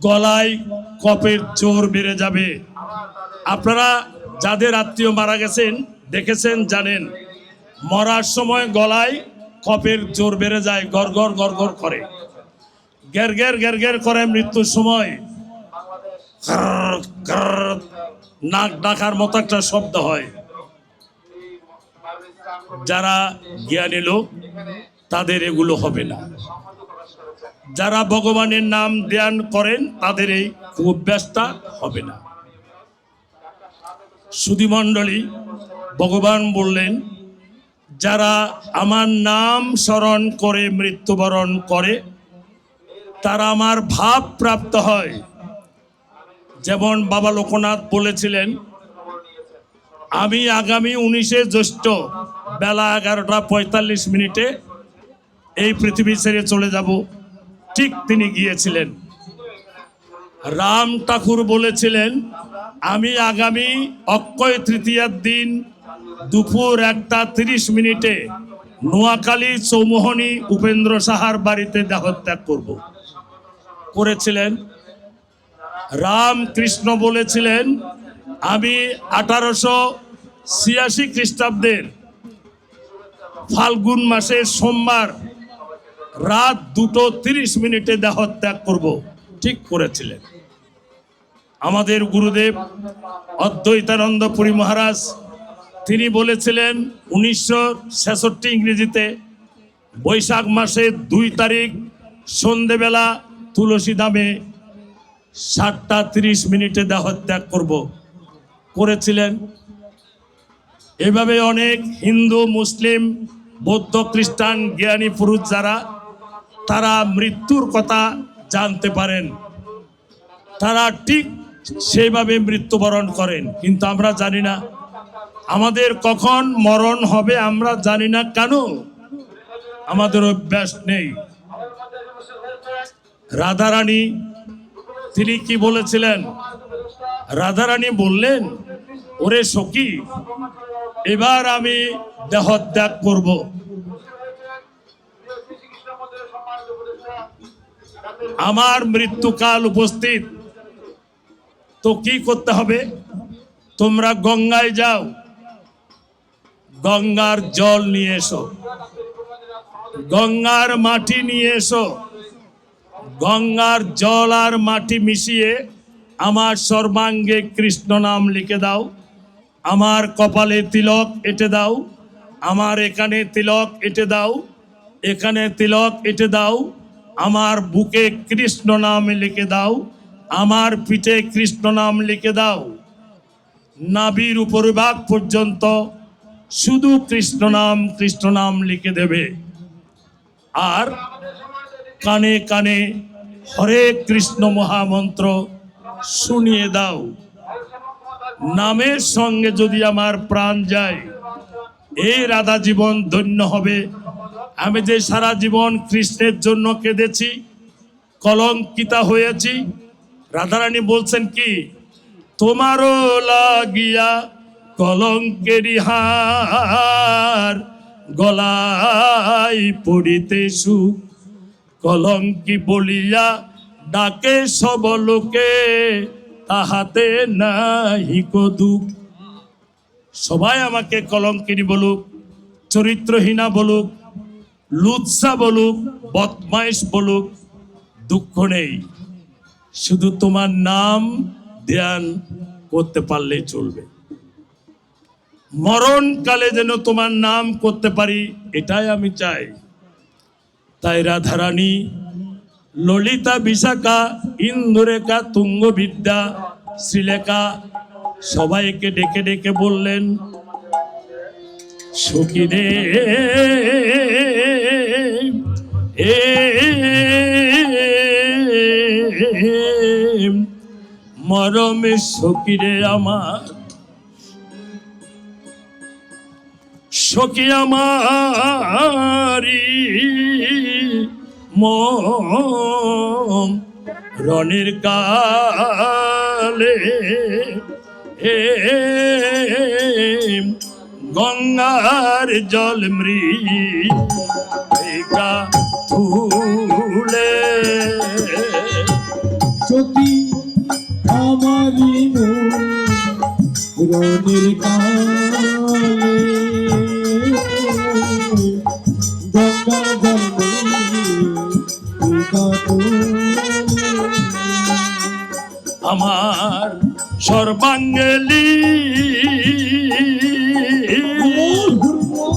গলায় কফের জোর বেড়ে যাবে। আপনারা যাদের আত্মীয় মারা গেছেন দেখেছেন, জানেন, মরার সময় গলায় কফের জোর বেড়ে যায়, গড়গড় গড়গড় করে, গ্যার গ্যার গ্যার গ্যার করে। মৃত্যুর সময় নাক ডাকার মতো একটা শব্দ হয়। যারা জ্ঞানী লোক তাদের এগুলো হবে না। যারা ভগবানের নাম ধ্যান করেন তাদের এই অভ্যাসটা হবে না। সুধীমণ্ডলী, ভগবান বললেন যারা আমার নাম স্মরণ করে মৃত্যুবরণ করে তারা আমার ভাব প্রাপ্ত হয়। যেমন বাবা লোকনাথ বলেছিলেন, আমি আগামী 19শে জ্যৈষ্ঠ বেলা 11:45 এই পৃথিবী ছেড়ে চলে যাব। ঠিক তিনি গিয়েছিলেন। রাম ঠাকুর বলেছিলেন, আমি আগামী অক্ষয় তৃতীয়ার দিন দুপুর 1:30 নোয়াখালী চৌমোহনী উপেন্দ্র সাহার বাড়িতে দেহত্যাগ করব। করেছিলেন। রামকৃষ্ণ বলেছিলেন, আমি 1886 খ্রিস্টাব্দের ফাল্গুন মাসের সোমবার রাত 2:30 দেহত্যাগ করব। ঠিক করেছিলেন। আমাদের গুরুদেব অদ্বৈতানন্দ পুরী মহারাজ তিনি বলেছিলেন 1966 ইংরেজিতে বৈশাখ মাসের 2 তারিখ সন্ধেবেলা তুলসী ধামে 7:30 দেহত্যাগ করব। করেছিলেন। এভাবে অনেক হিন্দু, মুসলিম, বৌদ্ধ, খ্রিস্টান জ্ঞানী পুরুষ যারা তারা মৃত্যুর কথা জানতে পারেন, তারা ঠিক সেইভাবে মৃত্যুবরণ করেন। কিন্তু আমরা জানি না আমাদের কখন মরণ হবে, আমরা জানি না। কেন? আমাদের অভ্যাস নেই। রাধারানী তিনি কি বলেছিলেন? রাধারানী বললেন, ওরে সখী, এবার আমি দেহত্যাগ করব। আমার মৃত্যুকাল উপস্থিত, তো কি করতে হবে? তোমরা গঙ্গায় যাও, গঙ্গার জল নিয়ে এসো, গঙ্গার মাটি নিয়ে এসো, গঙ্গার জল আর মাটি মিশিয়ে আমার সর্বাঙ্গে কৃষ্ণ নাম লিখে দাও, আমার কপালে তিলক এঁটে দাও, আমার এখানে তিলক এঁটে দাও, এখানে তিলক এঁটে দাও, আমার বুকে কৃষ্ণ নাম লিখে দাও, আমার পিঠে কৃষ্ণ নাম লিখে দাও। নাভির উপরিভাগ পর্যন্ত শুধু কৃষ্ণ নাম লিখে দেবে। আর কানে কানে হরে কৃষ্ণ মহামন্ত্র শুনিয়ে দাও। নামের সঙ্গে যদি আমার প্রাণ যায়, এই রাধা জীবন ধন্য হবে। আমি যে সারা জীবন কৃষ্ণের জন্য কেঁদেছি, কলঙ্কিতা হয়েছি, রাধারানী বলছেন কি, তোমারও লাগিয়া কলঙ্কেরি হার গলায় পড়িতে সুখ, কলঙ্কি বলিয়া ডাকে সব লোকে, তাহাতে নাহি কো দুঃখ। সবাই আমাকে কলঙ্কিনী বলুক, চরিত্রহীনা বলুক, লুচ্ছা বলুক, বদমাইশ বলুক, দুঃখ নেই। শুধু তোমার নাম ধ্যান করতে পারলেই চলবে। মরণকালে যেন তোমার নাম করতে পারি, এটাই আমি চাই। তাই রাধারানী, ললিতা, বিশাখা, ইন্দুরেখা, তুঙ্গবিদ্যা, শ্রীলেখা সবাইকে ডেকে ডেকে বললেন, সখী রে মরমে সখী রে আমার, সখী আমারি মন রণের কালে গঙ্গার জল মৃগা ফুলে, সখী আমারি রণের কালে গঙ্গা আমার সর্বাঙ্গেলি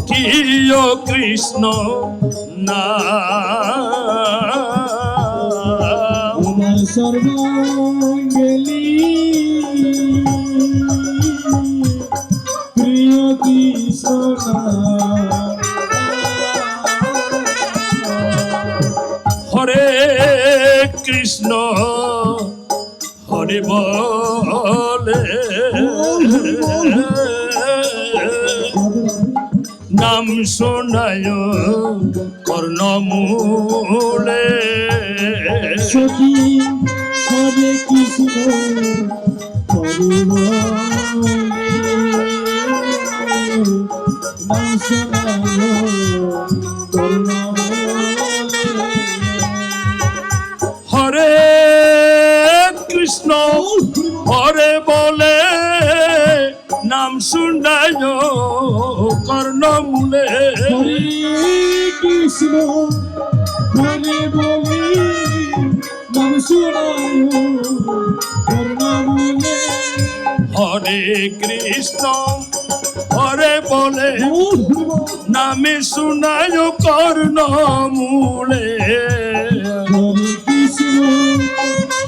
কিয় কৃষ্ণ না সর্বাঙ্গেলি প্রিয় কৃষ্ণ হরে কৃষ্ণ হরে বলে নাম শোনায় কর্ণমূলে সখী হরে কৃষ্ণ হরে বলে নাম শোনায় করুণাময়। হরে কৃষ্ণ হরে বলে নাম শুনায় কর্ণমূলে হরে কৃষ্ণ হরে বলে নাম শোনায় করুণাময়। হরে কৃষ্ণ হরে বলে নামে শুনায় কর্ণমূলে হরে কৃষ্ণ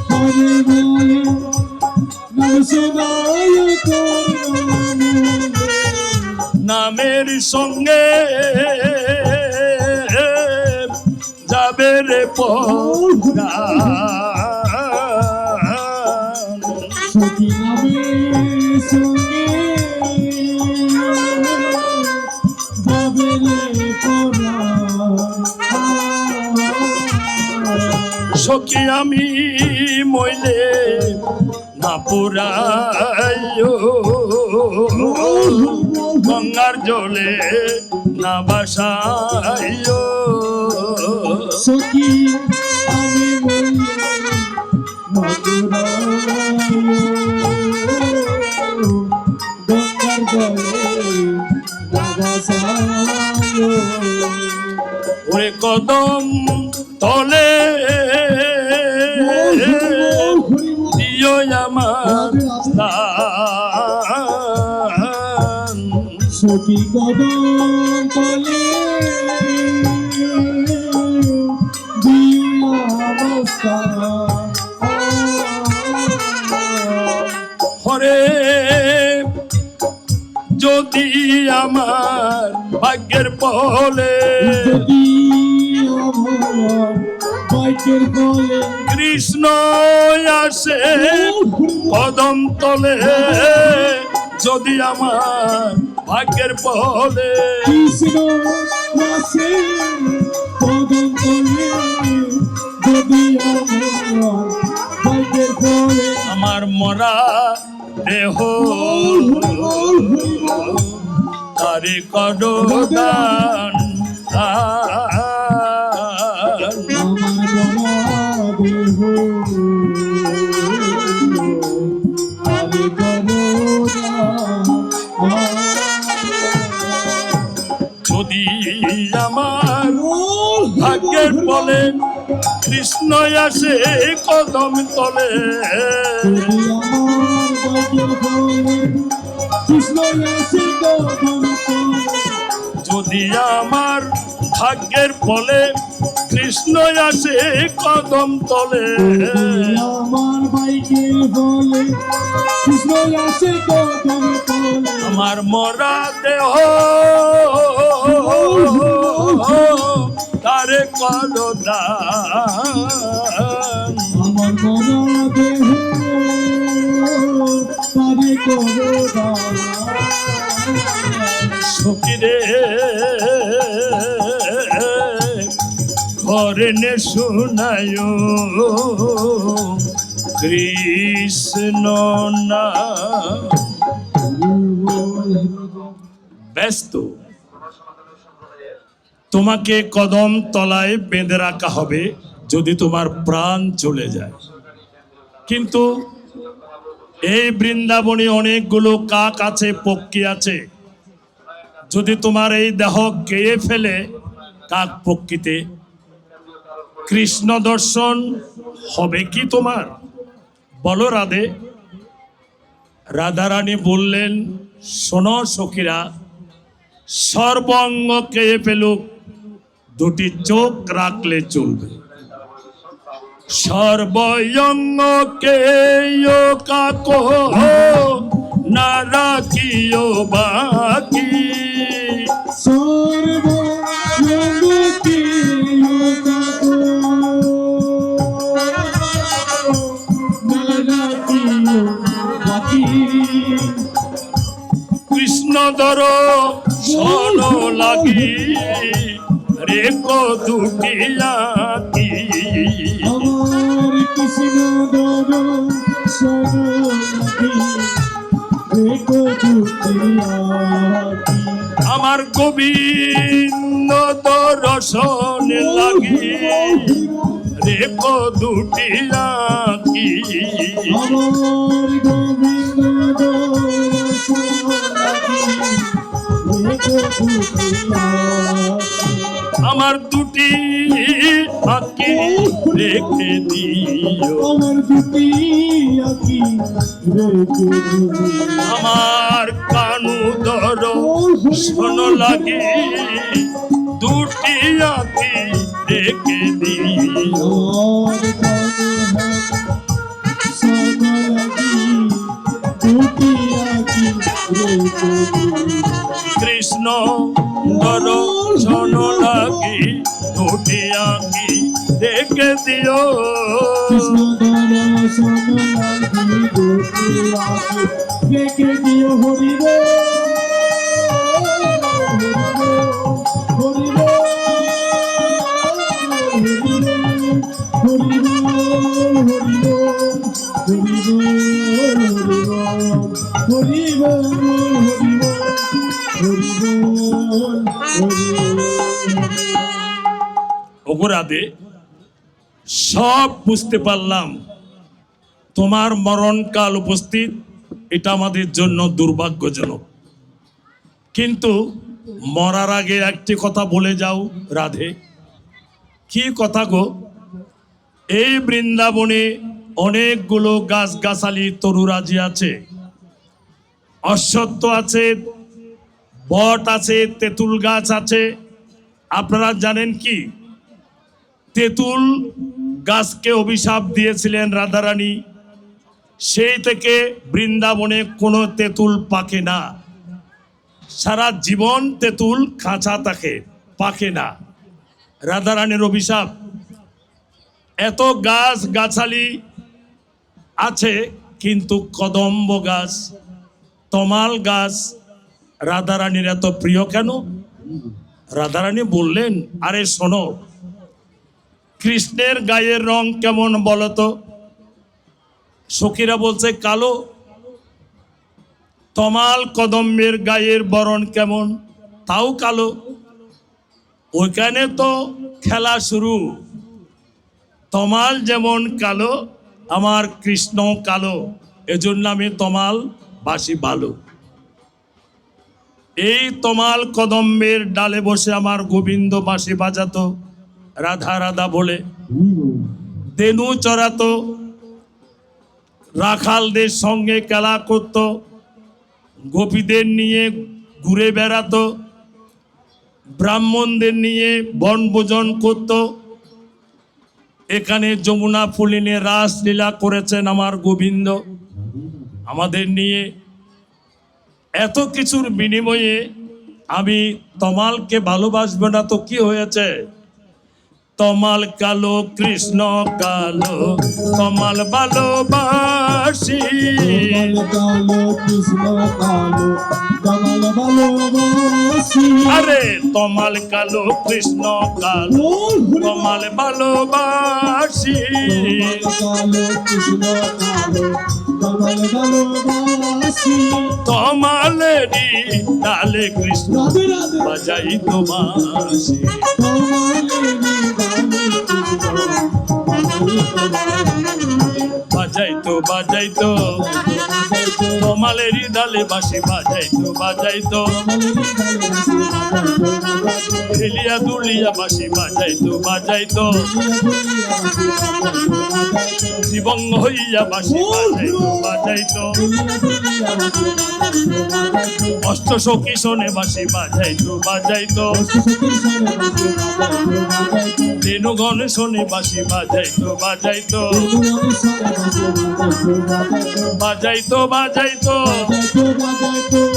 হরে বলে নাম শোনায় করুণাময়। নামের সঙ্গে যাবে রে পরাণ। সখী নামের সঙ্গে যাবে রে পরাণ। সখী আমি মইলে না পুরাইও গঙ্গার জলে না বাসাইও সখী আমি বললে গঙ্গার জলে বাবা সায়। ওরে কদম তলে দিও আমার স্থান। সখী কদম তলে দিও অবস্থা। হরে যদি আমার ভাগ্যের বলে যদি আমার বাইকের বলে কৃষ্ণ আসে কদম তলে যদি আমার ভাগ্যের বলে কৃষ্ণ আসে কদম তলে যদি আমার বাইকের বলে আমার মরা দেহ তারে করো দান আমার দেহ আরে করোনা। যদি আমার ভাগ্যের বলে কৃষ্ণ আসে কদম তলে যদি আমার বাইকের বলে কৃষ্ণ আসে কদম তলে। যদি আমার ভাগ্যের বলে কৃষ্ণ আসে কদম তলে আমার বাইকের বলে কৃষ্ণ আসে কদম তলে। আমার মরা দেহ তারে করো দান। আমার মরা দেহ তারে করোনা। সখীরে ঘরে নে শুনায় কৃষ্ণ না ব্যস্ত তোমাকে কদম তলায় বেঁধে রাখা হবে যদি তোমার প্রাণ চলে যায়। কিন্তু এই বৃন্দাবনে অনেকগুলো কাক আছে, পক্ষী আছে। যদি তোমার এই দেহ খেয়ে ফেলে কাক পক্ষীতে, কৃষ্ণ দর্শন হবে কি তোমার? বলো রাধে। রাধারানী বললেন, শোনো সখীরা, সর্বাঙ্গ খেয়ে ফেলুক, দুটি চোখ রাখলে চলবে। সর্বয়ঙ্গকে কাকো না রাখিও বাকি সর্বজগতে বাকি কৃষ্ণ ধর শোন লাগি রেখো দুটি আঁকি আমার কৃষ্ণ দর্শন লাগি দেখো দুটিয়াকি আমার গোবিন্দ দর্শন লাগি রেখো দুটি আঁকি আমার গোবিন্দ দর্শন লাগি দেখো দুটিয়াকি আমার দুটি আঁকি রেখে দিও আমার দুটি আঁকি রেখে দিও আমার কানু ধর শোন লাগি দুটি আঁকি রেখে দিও আমার কানে সোনা লাগি দুটি আঁকি রেখে দিও কৃষ্ণ ধর শোন লাগি দুটি আঁকি রেখে দিও কৃষ্ণ দর্শন লাগি দুটি আঁকি রেখে দিও হরি রে হরি রে হরি রে হরি অপরাধে সব বুঝতে পারলাম তোমার মরণকাল উপস্থিত, এটা আমাদের জন্য দুর্ভাগ্যজনক। কিন্তু মরার আগে একটি কথা বলে যাও রাধে। কি কথা গো? এই বৃন্দাবনে অনেকগুলো গাছগাছালি তরুরাজি আছে, অশ্বত্থ আছে, বট আছে, তেঁতুল গাছ আছে। আপনারা জানেন কি তেঁতুল গাছকে অভিশাপ দিয়েছিলেন রাধারানী, সেই থেকে বৃন্দাবনে কোনো তেঁতুল পাকে না, সারা জীবন তেঁতুল কাঁচা থাকে, পাকে না। রাধারানীর অভিশাপ। এত গাছ গাছালি আছে কিন্তু কদম্ব গাছ, তমাল গাছ রাধারানীর এত প্রিয় কেন? রাধারানী বললেন, আরে শোনো, কৃষ্ণের গায়ের রং কেমন বলতো? সখীরা বলছে কালো। তমাল কদম্বের গায়ের বরণ কেমন? তাও কালো। ওইখানে তো খেলা শুরু। তমাল যেমন কালো, আমার কৃষ্ণ কালো, এজন্য আমি তমাল বাসি ভালো। এই তমাল কদম্বের ডালে বসে আমার গোবিন্দ বাঁশি বাজাতো, রাধা রাধা বলে। তেনু চড়াতো, রাখালদের সঙ্গে খেলা করত, গোপীদের নিয়ে ঘুরে বেড়াতো, ব্রাহ্মণদের নিয়ে বনভোজন করত। এখানে যমুনা ফুলিনে রাসলীলা করেছেন আমার গোবিন্দ আমাদের নিয়ে। এত কিছুর বিনিময়ে আমি তমালকে ভালোবাসবো না তো কি হয়েছে? তমাল কালো, কৃষ্ণ কালো, তমাল ভালোবাসি। কালো কৃষ্ণ কালো কমল ভালোবাসি। আরে তমাল কালো, কৃষ্ণ কালো, তমাল ভালোবাসি। কালো কৃষ্ণ কালো কমল ভালোবাসি। তমালেরই ডালে কৃষ্ণ রাধে রাধে বাজাই তোমাসি। বাজাইতো বাজাইতো তমালেরই ডালে বাঁশি, বাজাইতো বাজাইতো খেলিয়া দুলিয়া বাঁশি, বাজাইতো বাজাইতো জীবঙ্গ হইয়া বাঁশি, বাজাইতো বাজাইতো অষ্ট সখী শোনে বাঁশি, বাজাইতো বাজাইতো বেনুগণ শোনে বাঁশি বাজাইতো বাজাইতো বাজাইতো বাজাইতো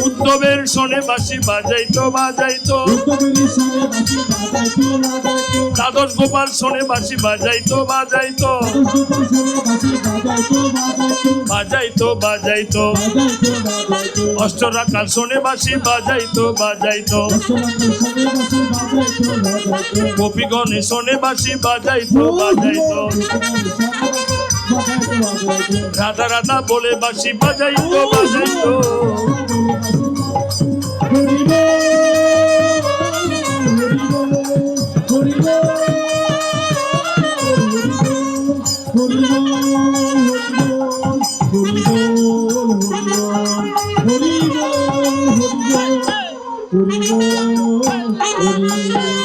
উদ্যবের শোনে বাঁশি বাজাইতো বাজাইতো দ্বাদশ গোপাল শোনে বাঁশি বাজাইতো বাজাইতো বাজাইতো বাজাইতো অষ্টরাকাল শোনে বাঁশি বাজাইতো বাজাইতো গোপীগণে শোনে বাঁশি বাজাইতো বাজাইতো রাধা রাধা বলে বাঁশি বাজাইতো বাজাইতো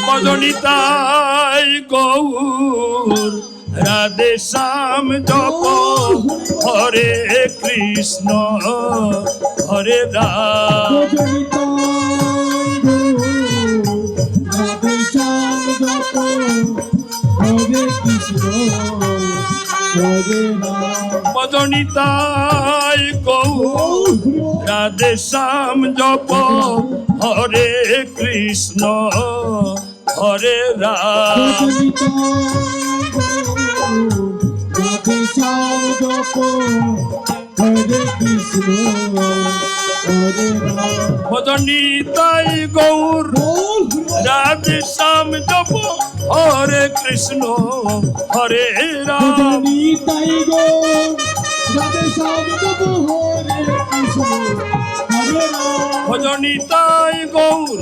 মদনিতাই গৌর রাধে শ্যাম জপ হরে কৃষ্ণ হরে রাম মদনিতাই গৌর রাধে শ্যাম জপ হরে কৃষ্ণ হরে রাম মদনিতাই গৌর রাধে শ্যাম জপ হরে কৃষ্ণ হরে রাম ভজনিতাই গৌর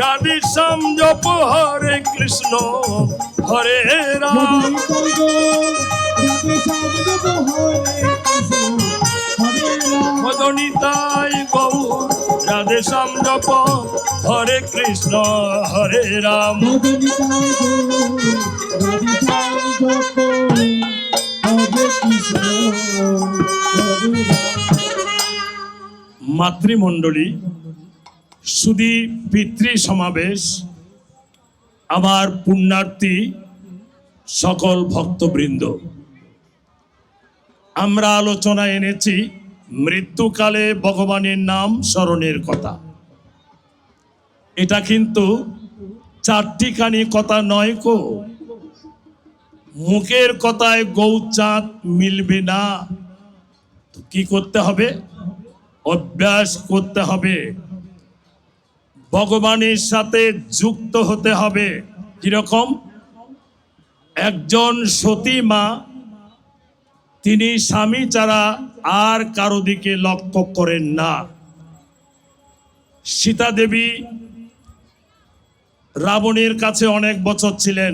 রাধে শ্যাম জপ হরে কৃষ্ণ হরে রাম ভজনিতাই গৌর রাধে শ্যাম জপ হরে কৃষ্ণ হরে রাম মাতৃমণ্ডলী সুধী পিতৃ সমাবেশ আমার পুণ্যার্থী সকল ভক্তবৃন্দ, আমরা আলোচনায় এনেছি মৃত্যুকালে ভগবানের নাম স্মরণের কথা। এটা কিন্তু চারটিখানি কথা নয় কো, মুখের কথায় গৌচাঁদ মিলবে না। কি করতে হবে? অভ্যাস করতে হবে, ভগবানের সাথে যুক্ত হতে হবে। কিরকম? একজন সতী মা, তিনি স্বামী ছাড়া আর কারো দিকে লক্ষ্য করেন না। সীতা দেবী রাবণের কাছে অনেক বছর ছিলেন।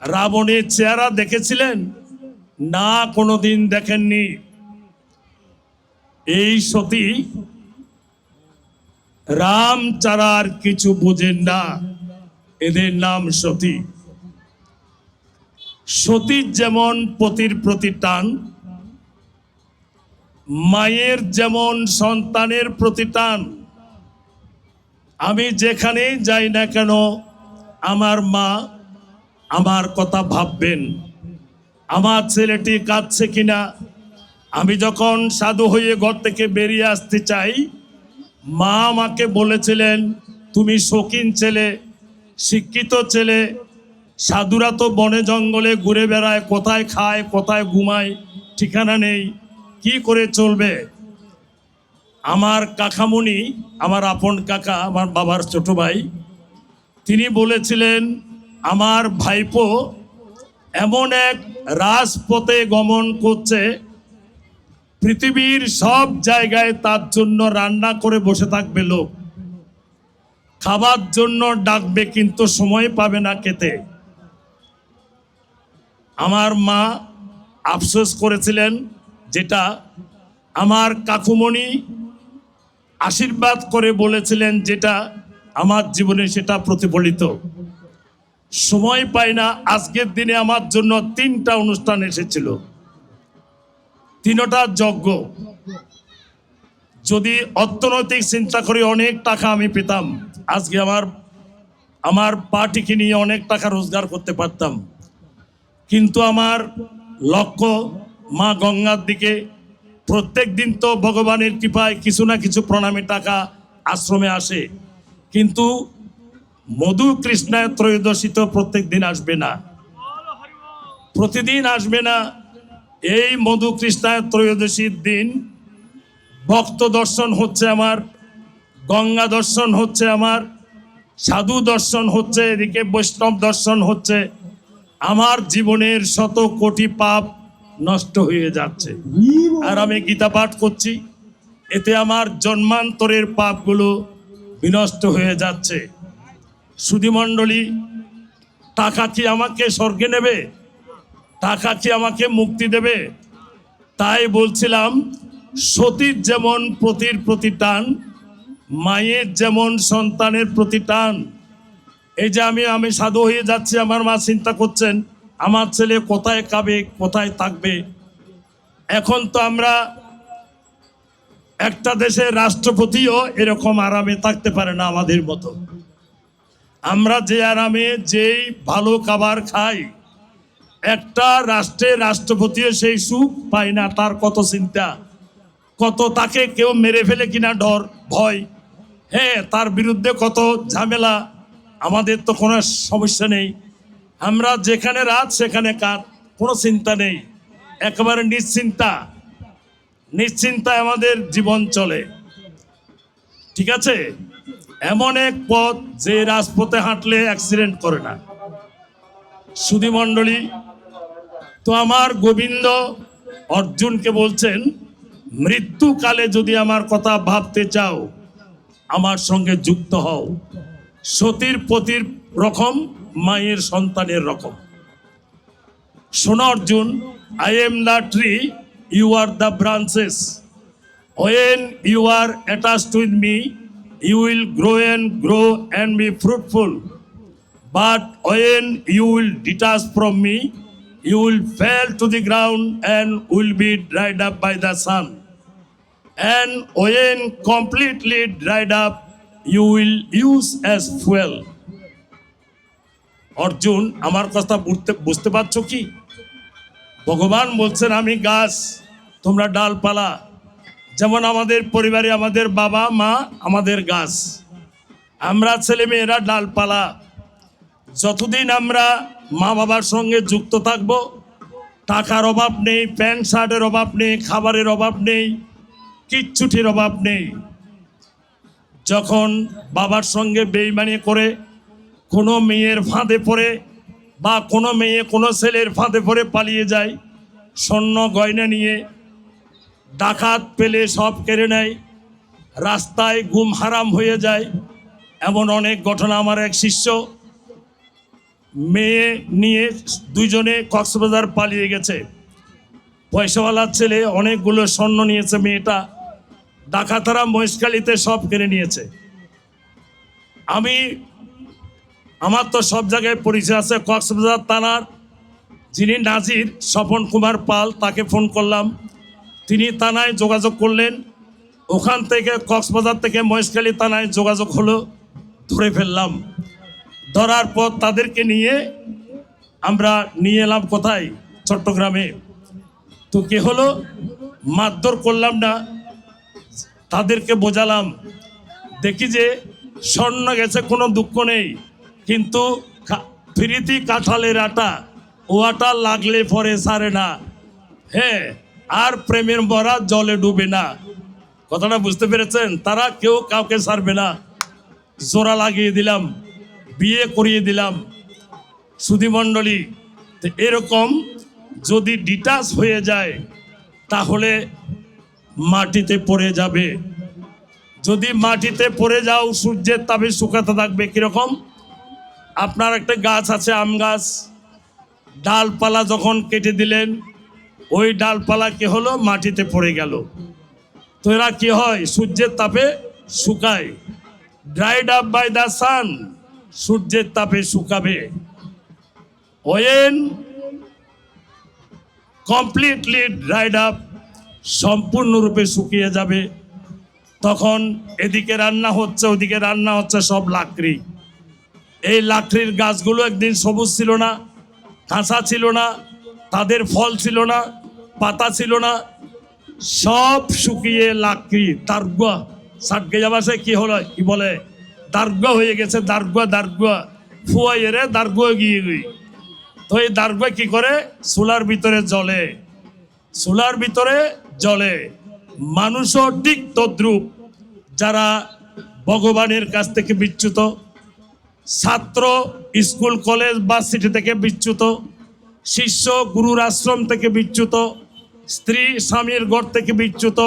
রাবণের চেহারা দেখেছিলেন না? কোনোদিন দেখেননি। এই সতী রাম ছাড়া আর কিছু বোঝেন না, এদের নাম সতী। সতীর যেমন পতির প্রতি টান, মায়ের যেমন সন্তানের প্রতি টান। আমি যেখানে যাই না কেন আমার মা আমার কথা ভাববেন, আমার ছেলেটি কাঁদছে কিনা। আমি যখন সাধু হয়ে ঘর থেকে বেরিয়ে আসতে চাই, মা আমাকে বলেছিলেন, তুমি শৌখিন ছেলে, শিক্ষিত ছেলে, সাধুরা তো বনে জঙ্গলে ঘুরে বেড়ায়, কোথায় খায় কোথায় ঘুমায় ঠিকানা নেই, কি করে চলবে। আমার কাকামণি, আমার আপন কাকা, আমার বাবার ছোট ভাই, তিনি বলেছিলেন আমার ভাইপো এমন এক রাজপথে গমন করছে, পৃথিবীর সব জায়গায় তার জন্য রান্না করে বসে থাকবে লোক, খাবার জন্য ডাকবে কিন্তু সময় পাবে না খেতে। আমার মা আফসোস করেছিলেন, যেটা আমার কাকুমণি আশীর্বাদ করে বলেছিলেন, যেটা আমার জীবনে সেটা প্রতিফলিত। সময় পাই না। আজকের দিনে আমার জন্য 3টা অনুষ্ঠান এসেছিল, 3টা যজ্ঞ। যদি অর্থনৈতিক চিন্তা করি অনেক টাকা আমি পেতাম। আজকে আমার আমার পার্টিকে নিয়ে অনেক টাকা রোজগার করতে পারতাম, কিন্তু আমার লক্ষ্য মা গঙ্গার দিকে। প্রত্যেক দিন তো ভগবানের কৃপায় কিছু না কিছু প্রণামী টাকা আশ্রমে আসে, কিন্তু মধু কৃষ্ণায় ত্রয়োদশী তো প্রত্যেক দিন আসবে না, প্রতিদিন আসবে না। এই মধু কৃষ্ণায় ত্রয়োদশীর দিন ভক্ত দর্শন হচ্ছে আমার, গঙ্গা দর্শন হচ্ছে আমার, সাধু দর্শন হচ্ছে, এদিকে বৈষ্ণব দর্শন হচ্ছে। আমার জীবনের শত কোটি পাপ নষ্ট হয়ে যাচ্ছে। আর আমি গীতা পাঠ করছি, এতে আমার জন্মান্তরের পাপগুলো বিনষ্ট হয়ে যাচ্ছে। সুধীমণ্ডলী, টাকা কি আমাকে স্বর্গে নেবে? টাকা কি আমাকে মুক্তি দেবে? তাই বলছিলাম, সতীর যেমন পতির প্রতি টান, মায়ের যেমন সন্তানের প্রতি টান। এই যে আমি সাধু হয়ে যাচ্ছি, আমার মা চিন্তা করছেন আমার ছেলে কোথায় খাবে, কোথায় থাকবে। এখন তো আমরা একটা দেশের রাষ্ট্রপতিও এরকম আরামে থাকতে পারে না আমাদের মতো। আমরা যে আরামে যেই ভালো খাবার খাই, একটা রাষ্ট্রের রাষ্ট্রপতিও সেই সুখ পায় না। তার কত চিন্তা, কত তাকে কেউ মেরে ফেলে কিনা ডর ভয়, হ্যাঁ, তার বিরুদ্ধে কত ঝামেলা। আমাদের তো কোনো সমস্যা নেই, আমরা যেখানে রাত সেখানে কাত, কোনো চিন্তা নেই, একেবারে নিশ্চিন্তায় আমাদের জীবন চলে। ঠিক আছে, এমন এক পথ যে রাজপথে হাঁটলে অ্যাক্সিডেন্ট করে না। সুধীমণ্ডলী, তো আমার গোবিন্দ অর্জুনকে বলছেন, মৃত্যুকালে যদি আমার কথা ভাবতে চাও, আমার সঙ্গে যুক্ত হও। সতীর পতির রকম, মায়ের সন্তানের রকম। শোনো Arjun, I am the tree, you are the branches. When you are attached with me, you will grow and be fruitful. But when you will detach from me, you will fall to the ground and will be dried up by the sun. And when completely dried up, you will use as fuel. Arjun, আমার কথা বুঝতে পারছো কি? ভগবান বলছেন, আমি গাছ, তোমরা ডালপালা। যেমন আমাদের পরিবারে আমাদের বাবা মা আমাদের গাছ, আমরা ছেলে মেয়েরা ডালপালা। যতদিন আমরা মা বাবার সঙ্গে যুক্ত থাকব, টাকার অভাব নেই, প্যান্ট শার্টের অভাব নেই, খাবারের অভাব নেই, কিচ্ছুটির অভাব নেই। যখন বাবার সঙ্গে বেইমানি করে কোনো মেয়ের ফাঁদে পড়ে, বা কোনো মেয়ে কোনো ছেলের ফাঁদে পড়ে পালিয়ে যায়, স্বর্ণ গয়না নিয়ে, ডাকাত পেলে সব কেড়ে নেয়, রাস্তায় গুম হারাম হয়ে যায়, এমন অনেক ঘটনা। আমার এক শিষ্য মেয়ে নিয়ে দুইজনে কক্সবাজার পালিয়ে গেছে, পয়সাওয়ালার ছেলে অনেকগুলো স্বর্ণ নিয়েছে, মেয়েটা ডাকাতারা মহেশখালীতে সব কেড়ে নিয়েছে। আমার তো সব জায়গায় পরিচয় আছে। কক্সবাজার থানার যিনি নাজির, স্বপন কুমার পাল, তাকে ফোন করলাম, তিনি থানায় যোগাযোগ করলেন। ওখান থেকে কক্সবাজার থেকে মহেশখালী থানায় যোগাযোগ হলো, ধরে ফেললাম। ধরার পর তাদেরকে নিয়ে আমরা নিয়ে এলাম কোথায়, চট্টগ্রামে। তো কি হলো, মারধর করলাম না, তাদেরকে বোঝালাম, দেখি যে স্বর্ণ গেছে কোনো দুঃখ নেই, কিন্তু ফিরিতি কাঁঠালের আটা, ও আটা লাগলে পরে সারে না, হ্যাঁ, আর প্রেমের মরা জলে ডুবে না। কথাটা বুঝতে পেরেছেন? তারা কেউ কাউকে ছাড়বে না। জোড়া লাগিয়ে দিলাম, বিয়ে করিয়ে দিলাম। সুধীমণ্ডলী, এরকম যদি ডিটাচ হয়ে যায় তাহলে মাটিতে পড়ে যাবে। যদি মাটিতে পড়ে যাও, সূর্যের তাপে শুকাতে থাকবে। কিরকম, আপনার একটা গাছ আছে, আম গাছ, ডালপালা যখন কেটে দিলেন, ওই ডালপালা কি হলো, মাটিতে পড়ে গেল। তো এরা কি হয়, সূর্যের তাপে শুকায়। Dried up by the sun, সূর্যের তাপে শুকাবে। ওয়েন কমপ্লিটলি ড্রাইড আপ, সম্পূর্ণরূপে শুকিয়ে যাবে, তখন এদিকে রান্না হচ্ছে, ওদিকে রান্না হচ্ছে, সব লাকড়ি। এই লাকড়ির গাছগুলো একদিন সবুজ ছিল না, কাঁচা ছিল না, তাদের ফল ছিল না, পাতা ছিল না, সব শুকিয়ে লাকড়ি দার্গুয়া সাটকে যাবাসে কি হলো কি বলে দার্গুয়া হয়ে গেছে, দার্গুয়া ফুয়া এরে দার্গুয়া গিয়ে গই। তো এই দার্গুয়া কি করে চুলার ভিতরে জ্বলে, চুলার ভিতরে জ্বলে। মানুষও ঠিক তদ্রূপ, যারা ভগবানের কাছ থেকে বিচ্যুত, ছাত্র স্কুল কলেজ ভার্সিটি থেকে বিচ্যুত, শিষ্য গুরুর আশ্রম থেকে বিচ্যুত, স্ত্রী স্বামীর ঘর থেকে বিচ্যুত,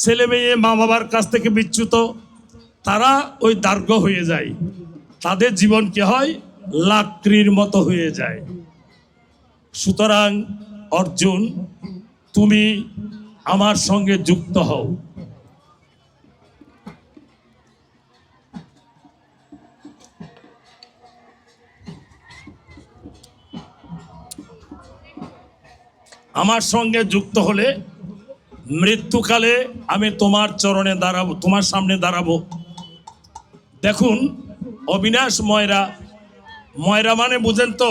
ছেলে মেয়ে মা বাবার কাছ থেকে বিচ্যুত, তারা ওই দার্ঘ হয়ে যায়। তাদের জীবন কি হয়, লাকড়ির মতো হয়ে যায়। সুতরাং অর্জুন, তুমি আমার সঙ্গে যুক্ত হও। আমার সঙ্গে যুক্ত হলে মৃত্যুকালে আমি তোমার চরণে দাঁড়াবো, তোমার সামনে দাঁড়াবো। দেখুন, অবিনাশ ময়রা, ময়রা মানে বুঝেন তো,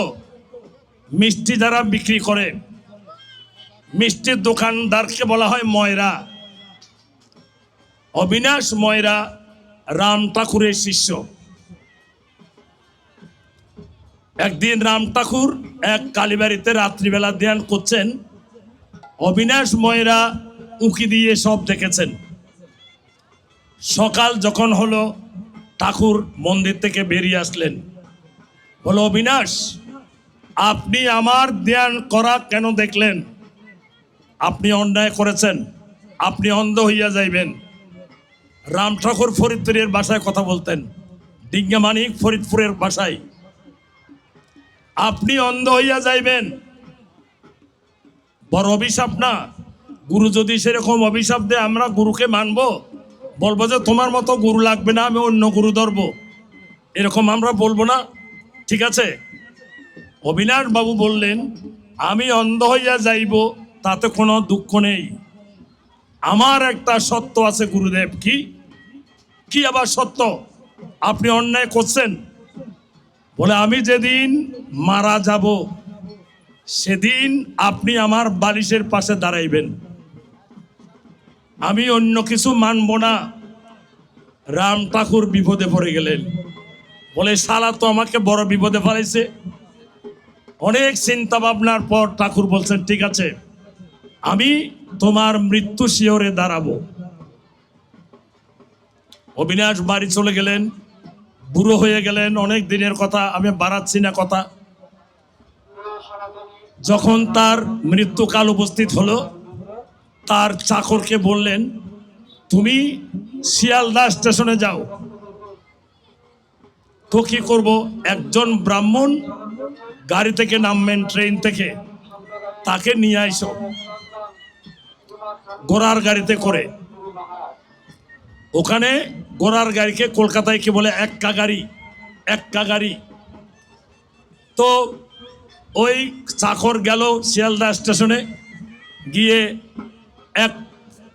মিষ্টি যারা বিক্রি করে, মিষ্টির দোকানদারকে বলা হয় ময়রা। অবিনাশ ময়রা রাম ঠাকুরের শিষ্য। একদিন রাম ঠাকুর এক কালীবাড়িতে রাত্রিবেলা ধ্যান করছেন। অবিনাশ ময়রা উঁকি দিয়ে সব দেখেছেন। সকাল যখন হলো, ঠাকুর মন্দির থেকে বেরিয়ে আসলেন। বলো, অবিনাশ, আপনি আমার ধ্যান করা কেন দেখলেন? আপনি অন্যায় করেছেন, আপনি অন্ধ হইয়া যাইবেন। রাম ঠাকুর ফরিদপুরের ভাষায় কথা বলতেন, ডিঙ্গামানিক ফরিদপুরের ভাষায়। আপনি অন্ধ হইয়া যাইবেন, বড় অভিশাপ না? গুরু যদি সেরকম অভিশাপ দেয়, আমরা গুরুকে মানবো? বলবো যে তোমার মতো গুরু লাগবে না, আমি অন্য গুরু ধরবো, এরকম আমরা বলবো না? ঠিক আছে। অবিনাশ বাবু বললেন, আমি অন্ধ হইয়া যাইব তাতে কোনো দুঃখ নেই, আমার একটা সত্য আছে গুরুদেব। কি আবার সত্য? আপনি অন্যায় করছেন। বলে, আমি যেদিন মারা যাব সেদিন আপনি আমার বালিশের পাশে দাঁড়াইবেন, আমি অন্য কিছু মানব না। রাম ঠাকুর বিপদে পড়ে গেলেন। বলে, শালা তো আমাকে বড় বিপদে ফেলাইছে। অনেক চিন্তা ভাবনার পর ঠাকুর বলছেন, ঠিক আছে, আমি তোমার মৃত্যু শিয়রে দাঁড়াবো। অবিনাশ বাড়ি চলে গেলেন, বুড়ো হয়ে গেলেন। অনেক দিনের কথা, আমি বাড়াচ্ছি না কথা। যখন তার মৃত্যুকাল উপস্থিত হলো, তার চাকরকে বললেন, তুমি শিয়ালদা স্টেশনে যাও। তো কি করব? একজন ব্রাহ্মণ গাড়ি থেকে নামবেন, ট্রেন থেকে, তাকে নিয়ে আইসো ঘোড়ার গাড়িতে করে। ওখানে ঘোড়ার গাড়িকে কলকাতায় কি বলে, এক্কা গাড়ি। তো ওই চাকর গেল শিয়ালদা স্টেশনে, গিয়ে এক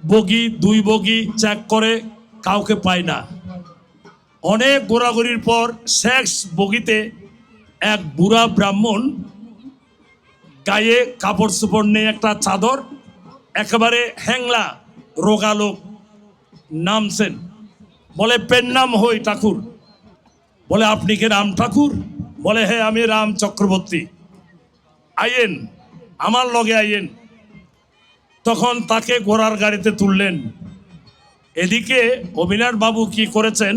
বগি দুই বগি চেক করে, কাউকে পায় না। অনেক ঘোরাঘুরির পর শেষ বগিতে এক বুড়া ব্রাহ্মণ, গায়ে কাপড় চোপড় নেই, একটা চাদর, একেবারে হ্যাংলা রোগা লোক, নামছেন। বলে, পেন নাম হই ঠাকুর। বলে, আপনি কি রাম ঠাকুর? বলে, হ্যাঁ, আমি রাম চক্রবর্তী, আইয়েন, আমার লগে আইয়েন। তখন তাকে ঘোড়ার গাড়িতে তুললেন। এদিকে অবিনাশ বাবু কি করেছেন,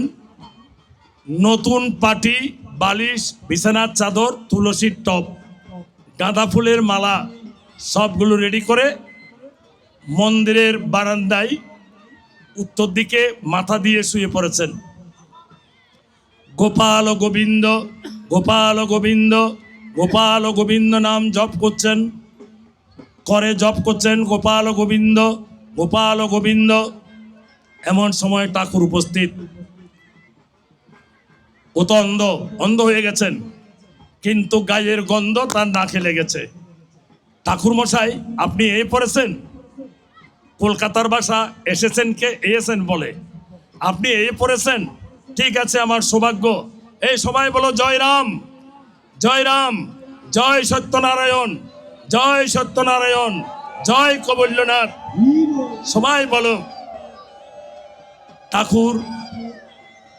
নতুন পাটি, বালিশ, বিছানার চাদর, তুলসীর টপ, গাঁদা ফুলের মালা সবগুলো রেডি করে মন্দিরের বারান্দায় উত্তর দিকে মাথা দিয়ে শুয়ে পড়েছেন। গোপাল গোবিন্দ, গোপাল গোবিন্দ, গোপাল গোবিন্দ নাম জপ করছেন, জপ করছেন, গোপাল গোবিন্দ, গোপাল গোবিন্দ। এমন সময় ঠাকুর উপস্থিত। ও তো অন্ধ হয়ে গেছেন, কিন্তু গায়ের গন্ধ তার নাকে লেগেছে। ঠাকুর মশাই, আপনি এই পড়েছেন? কলকাতার ভাষা, এসেছেন কে? এসেছেন বলে। আপনি এই পড়েছেন? ঠিক আছে, আমার সৌভাগ্য, এই সবাই বলো জয় রাম, জয় রাম, জয় সত্যনারায়ণ, জয় সত্যনারায়ণ, জয় কবল্যনাথ। সবাই বলো। ঠাকুর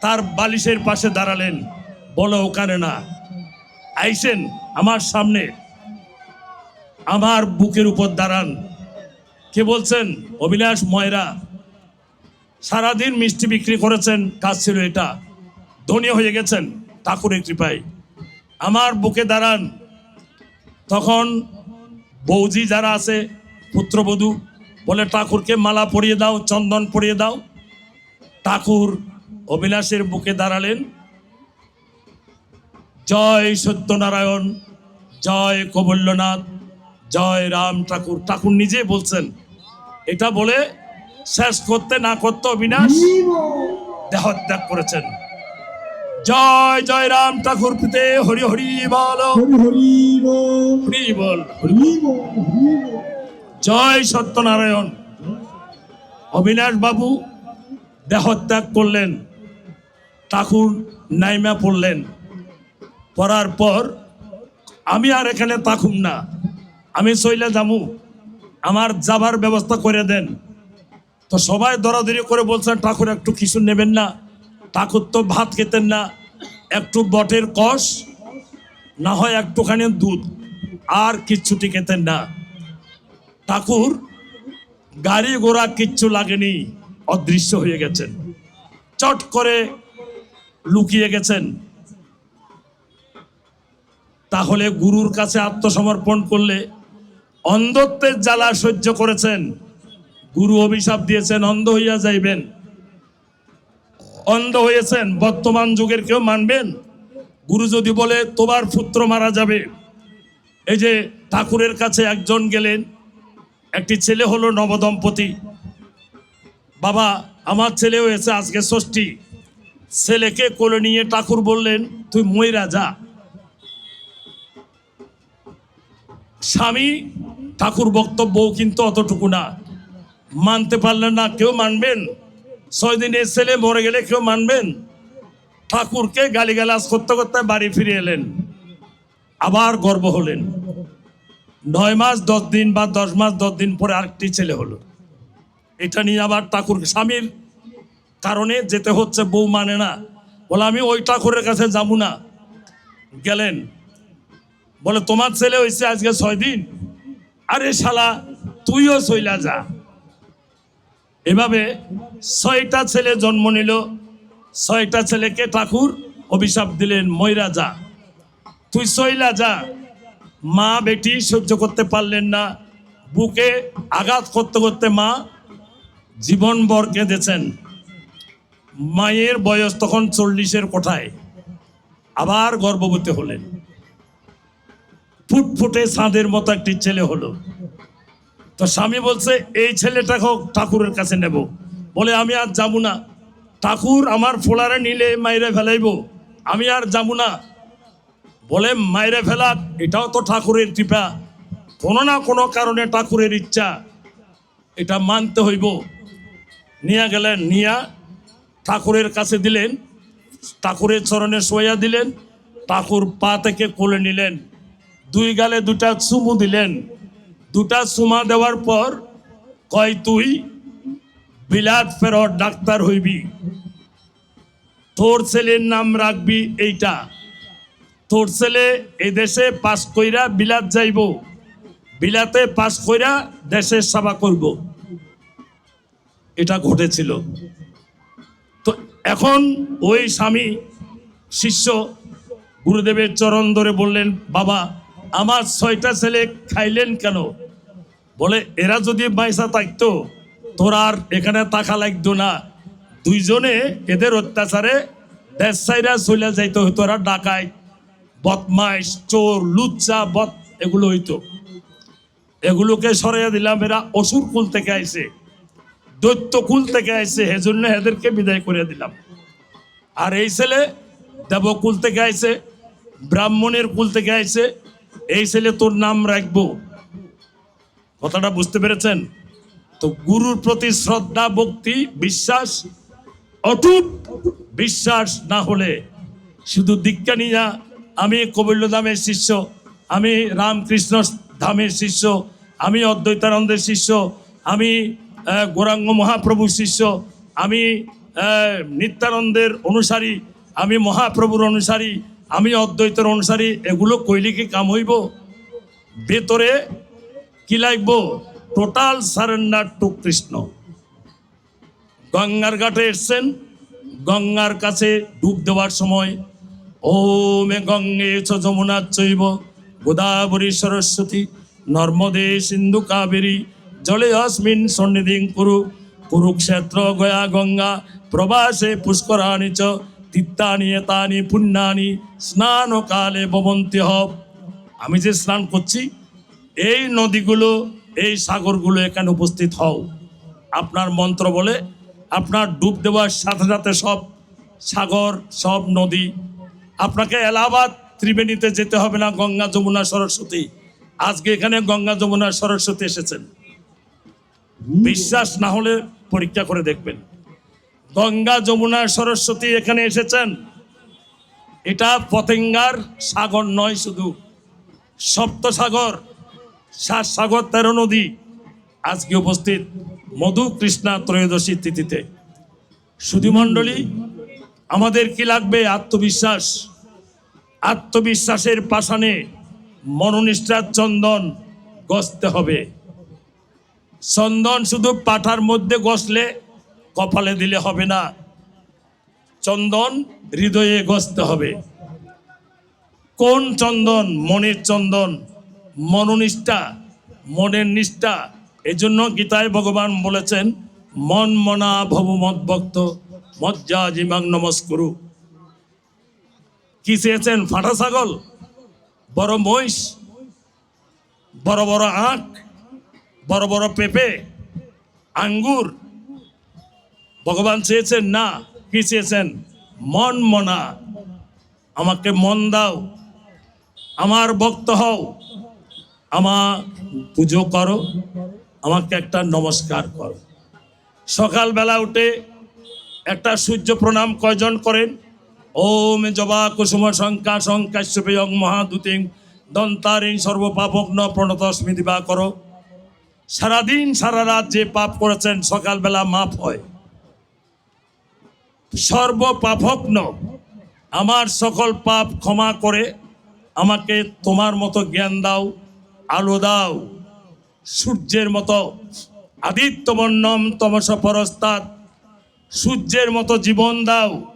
তার বালিশের পাশে দাঁড়ালেন, বলো ওখানে না, আইসেন আমার সামনে, আমার বুকের উপর দাঁড়ান। কে বলছেন? অবিনাশ ময়রা। সারাদিন মিষ্টি বিক্রি করেছেন, কাজ ছিল এটা, ধনী হয়ে গেছেন ঠাকুরের কৃপায়। আমার বুকে দাঁড়ান। তখন বৌজি যারা আছে, পুত্রবধূ, বলে ঠাকুরকে মালা পরিয়ে দাও, চন্দন পরিয়ে দাও। ঠাকুর অবিনাশের বুকে দাঁড়ালেন। জয় সত্যনারায়ণ, জয় কবল্যনাথ, জয় রাম। ঠাকুর ঠাকুর নিজে বলছেন। এটা বলে শেষ করতে না করতে অবিনাশ দেহত্যাগ করেছেন। জয় জয় রাম ঠাকুর পিতে হরি হরি বল, হরি হরি বল, হরি বল, হরি হরি বল। বল, হরি বল। জয় সত্যনারায়ণ। অবিনাশ বাবু দেহত্যাগ করলেন। ঠাকুর নাইমা পড়লেন। পড়ার পর আমি আর এখানে থাকুম না, আমি চইলে যামু, আমার যাবার ব্যবস্থা করে দেন। তো সবাই দরাদরি করে বলছেন ঠাকুর একটু কিছু নেবেন না? ঠাকুর তো ভাত খেতেন না, একটু বটের কষ, না হয় একটুখানি দুধ, আর কিচ্ছুটি খেতেন না। ঠাকুর গাড়ি ঘোড়া কিচ্ছু লাগেনি, অদৃশ্য হয়ে গেছেন, চট করে লুকিয়ে গেছেন। তাহলে গুরুর কাছে আত্মসমর্পণ করলে অন্ধত্বের জ্বালা সহ্য করেছেন, গুরু অভিশাপ দিয়েছেন অন্ধ হইয়া যাইবেন, অন্ধ হয়েছেন। বর্তমান যুগের কেউ মানবেন? গুরু যদি বলে তোমার পুত্র মারা যাবে, এই যে ঠাকুরের কাছে একজন গেলেন, একটি ছেলে হলো নবদম্পতি, বাবা আমার ছেলে হয়েছে আজকে ষষ্ঠী। ছেলেকে কোলে নিয়ে ঠাকুর বললেন তুই মইরা যা। স্বামী ঠাকুর বক্তব্য কিন্তু অতটুকু না, মানতে পারলেন না। কেউ মানবেন? 6 দিনে ছেলে মরে গেলে কেউ মানবেন? ঠাকুরকে গালিগালাজ করতে করতে বাড়ি ফিরে এলেন, আবার গর্ব হলেন। 9 মাস 10 দিন বা 10 মাস 10 দিন পরে আরেকটি ছেলে হলো। এটা নিয়ে আবার ঠাকুর স্বামীর কারণে যেতে হচ্ছে, বউ মানে না, বলে আমি ওই ঠাকুরের কাছে যাবো না। গেলেন, বলে তোমার ছেলে হয়েছে আজকে 6 দিন, আরে শালা তুইও চইলা যা। এভাবে 6টা ছেলে জন্ম নিল। 6টা ছেলেকে ঠাকুর অভিশাপ দিলেন, মইরা যা, তুই চইলা যা। মা বেটি সহ্য করতে পারলেন না, বুকে আঘাত করতে করতে মা জীবনভর কেঁদেছেন। মায়ের বয়স তখন 40-এর কোঠায়, আবার গর্ভবতী হলেন। ফুটফুটে চাঁদের মতো একটি ছেলে হলো। তো স্বামী বলছে এই ছেলেটাকে ঠাকুরের কাছে নেব, বলে আমি আর যাবো না, ঠাকুর আমার ফোলারে নিলে মাইরে ফেলাইব, আমি আর যাবো না। বলে মাইরে ফেলাক, এটাও তো ঠাকুরের কৃপা, কোনো না কোনো কারণে ঠাকুরের ইচ্ছা, এটা মানতে হইব। নিয়ে গেলেন, নিয়া ঠাকুরের কাছে দিলেন, ঠাকুরের চরণে শোয়া দিলেন, ঠাকুর পা থেকে কোলে নিলেন, 2 গালে 2টা চুমু দিলেন। 2টা চুমা দেওয়ার পর কয় তুই বিলাত ফেরত ডাক্তার হইবি, তোর ছেলের নাম রাখবি এইটা, তোর ছেলে এই দেশে পাস কইরা বিলাত যাইব, বিলাতে পাস কইরা দেশের সেবা করব। এটা ঘটেছিল। তো এখন ওই স্বামী শিষ্য গুরুদেবের চরণ ধরে বললেন, বাবা আমার 6টা ছেলে খাইলেন কেন? বলে এরা যদি পয়সা থাকতো তোর আর এখানে টাকা লাগতো না, 2জনে এদের অত্যাচারে দেশ ছাইরা চলে যাইতে হইতো, ওরা ডাকায় বদমাইশ চোর লুচ্চা বদ এগুলো হইতো। এগুলোকে সরাইয়া দিলাম, এরা অসুর কুল থেকে আইছে, দৈত্য কুল থেকে আইছে, সেজন্য এদেরকে বিদায় করে দিলাম। আর এই ছেলে দেবকুল থেকে আইছে, ব্রাহ্মণের কুল থেকে আইছে, এই ছেলে তোর নাম রাখবো। কথাটা বুঝতে পেরেছেন তো? গুরুর প্রতি শ্রদ্ধা ভক্তি বিশ্বাস, অটুট বিশ্বাস না হলে শুধু দীক্ষা নিয়া আমি কবিল্য ধামের শিষ্য, আমি রামকৃষ্ণ ধামের শিষ্য, আমি অদ্বৈতানন্দের শিষ্য, আমি গৌরাঙ্গ মহাপ্রভুর শিষ্য, আমি নিত্যানন্দের অনুসারী, আমি মহাপ্রভুর অনুসারী, আমি অদ্বৈতের অনুসারী, এগুলো কইলে কি কাম হইব? ভেতরে কি লাগব? Total surrender to Krishna. গঙ্গার ঘাটে এসছেন, গঙ্গার কাছে ডুব দেওয়ার সময় ওমে গঙ্গে চ যমুনা চৈব গোদাবরী সরস্বতী নর্মদে সিন্ধু কাবেরী জলে অস্মিন সন্নিধিং কুরু কুরুক্ষেত্র গয়া গঙ্গা প্রবাসে পুষ্করাণি চ তীর্থানি এতানি পুণ্যানি স্নান কালে ভবন্তি হব। আমি যে স্নান করছি, এই নদীগুলো, এই সাগরগুলো এখানে উপস্থিত হও। আপনার মন্ত্র বলে আপনার ডুব দেওয়ার সাথে সাথে সব সাগর, সব নদী, আপনাকে এলাহাবাদ ত্রিবেণীতে যেতে হবে না, গঙ্গা যমুনা সরস্বতী। আজকে এখানে গঙ্গা যমুনা সরস্বতী এসেছেন, বিশ্বাস না হলে পরীক্ষা করে দেখবেন। গঙ্গা যমুনা সরস্বতী এখানে এসেছেন। এটা পতেঙ্গার সাগর নয়, শুধু সপ্তসাগর, 7 সাগর 13 নদী আজকে উপস্থিত মধু কৃষ্ণা ত্রয়োদশী তিথিতে। সুধীমণ্ডলী, আমাদের কি লাগবে? আত্মবিশ্বাস। আত্মবিশ্বাসের পাষাণে মনোনিষ্ঠার চন্দন গসতে হবে। চন্দন শুধু পাঠার মধ্যে গসলে, কপালে দিলে হবে না, চন্দন হৃদয়ে গসতে হবে। কোন চন্দন? মনের চন্দন, মনোনিষ্ঠা, মনের নিষ্ঠা। এই জন্য গীতায় ভগবান বলেছেন, মন মনা ভব মদ্ভক্ত মজ্জা জিমাং নমস্কুরু। কি চেয়েছেন? ফাটা ছাগল, বড় মহিষ, বড় বড় আখ, বড় বড় পেঁপে, আঙ্গুর? ভগবান চেয়েছেন না। কি চেয়েছেন? মন মনা। আমাকে মন দাও, আমার ভক্ত হও, আমার পুজো করো, আমাকে একটা নমস্কার করো। সকালবেলা উঠে একটা সূর্য প্রণাম কয়জন করেন? ওম জবা কুসুম শঙ্কা শঙ্কাশ্যপেয়ং মহাদূতিং দন্তারিং সর্বপাপগ্ন প্রণতস্মি দিবা করো। সারাদিন সারা রাত যে পাপ করেছেন সকালবেলা মাপ হয়। সর্বপাপগ্ন, আমার সকল পাপ ক্ষমা করে আমাকে তোমার মতো জ্ঞান দাও, আলো দাও, সূর্যের মতো আদিত্যবর্ণম তমস পরস্তাৎ, সূর্যের মতো জীবন দাও।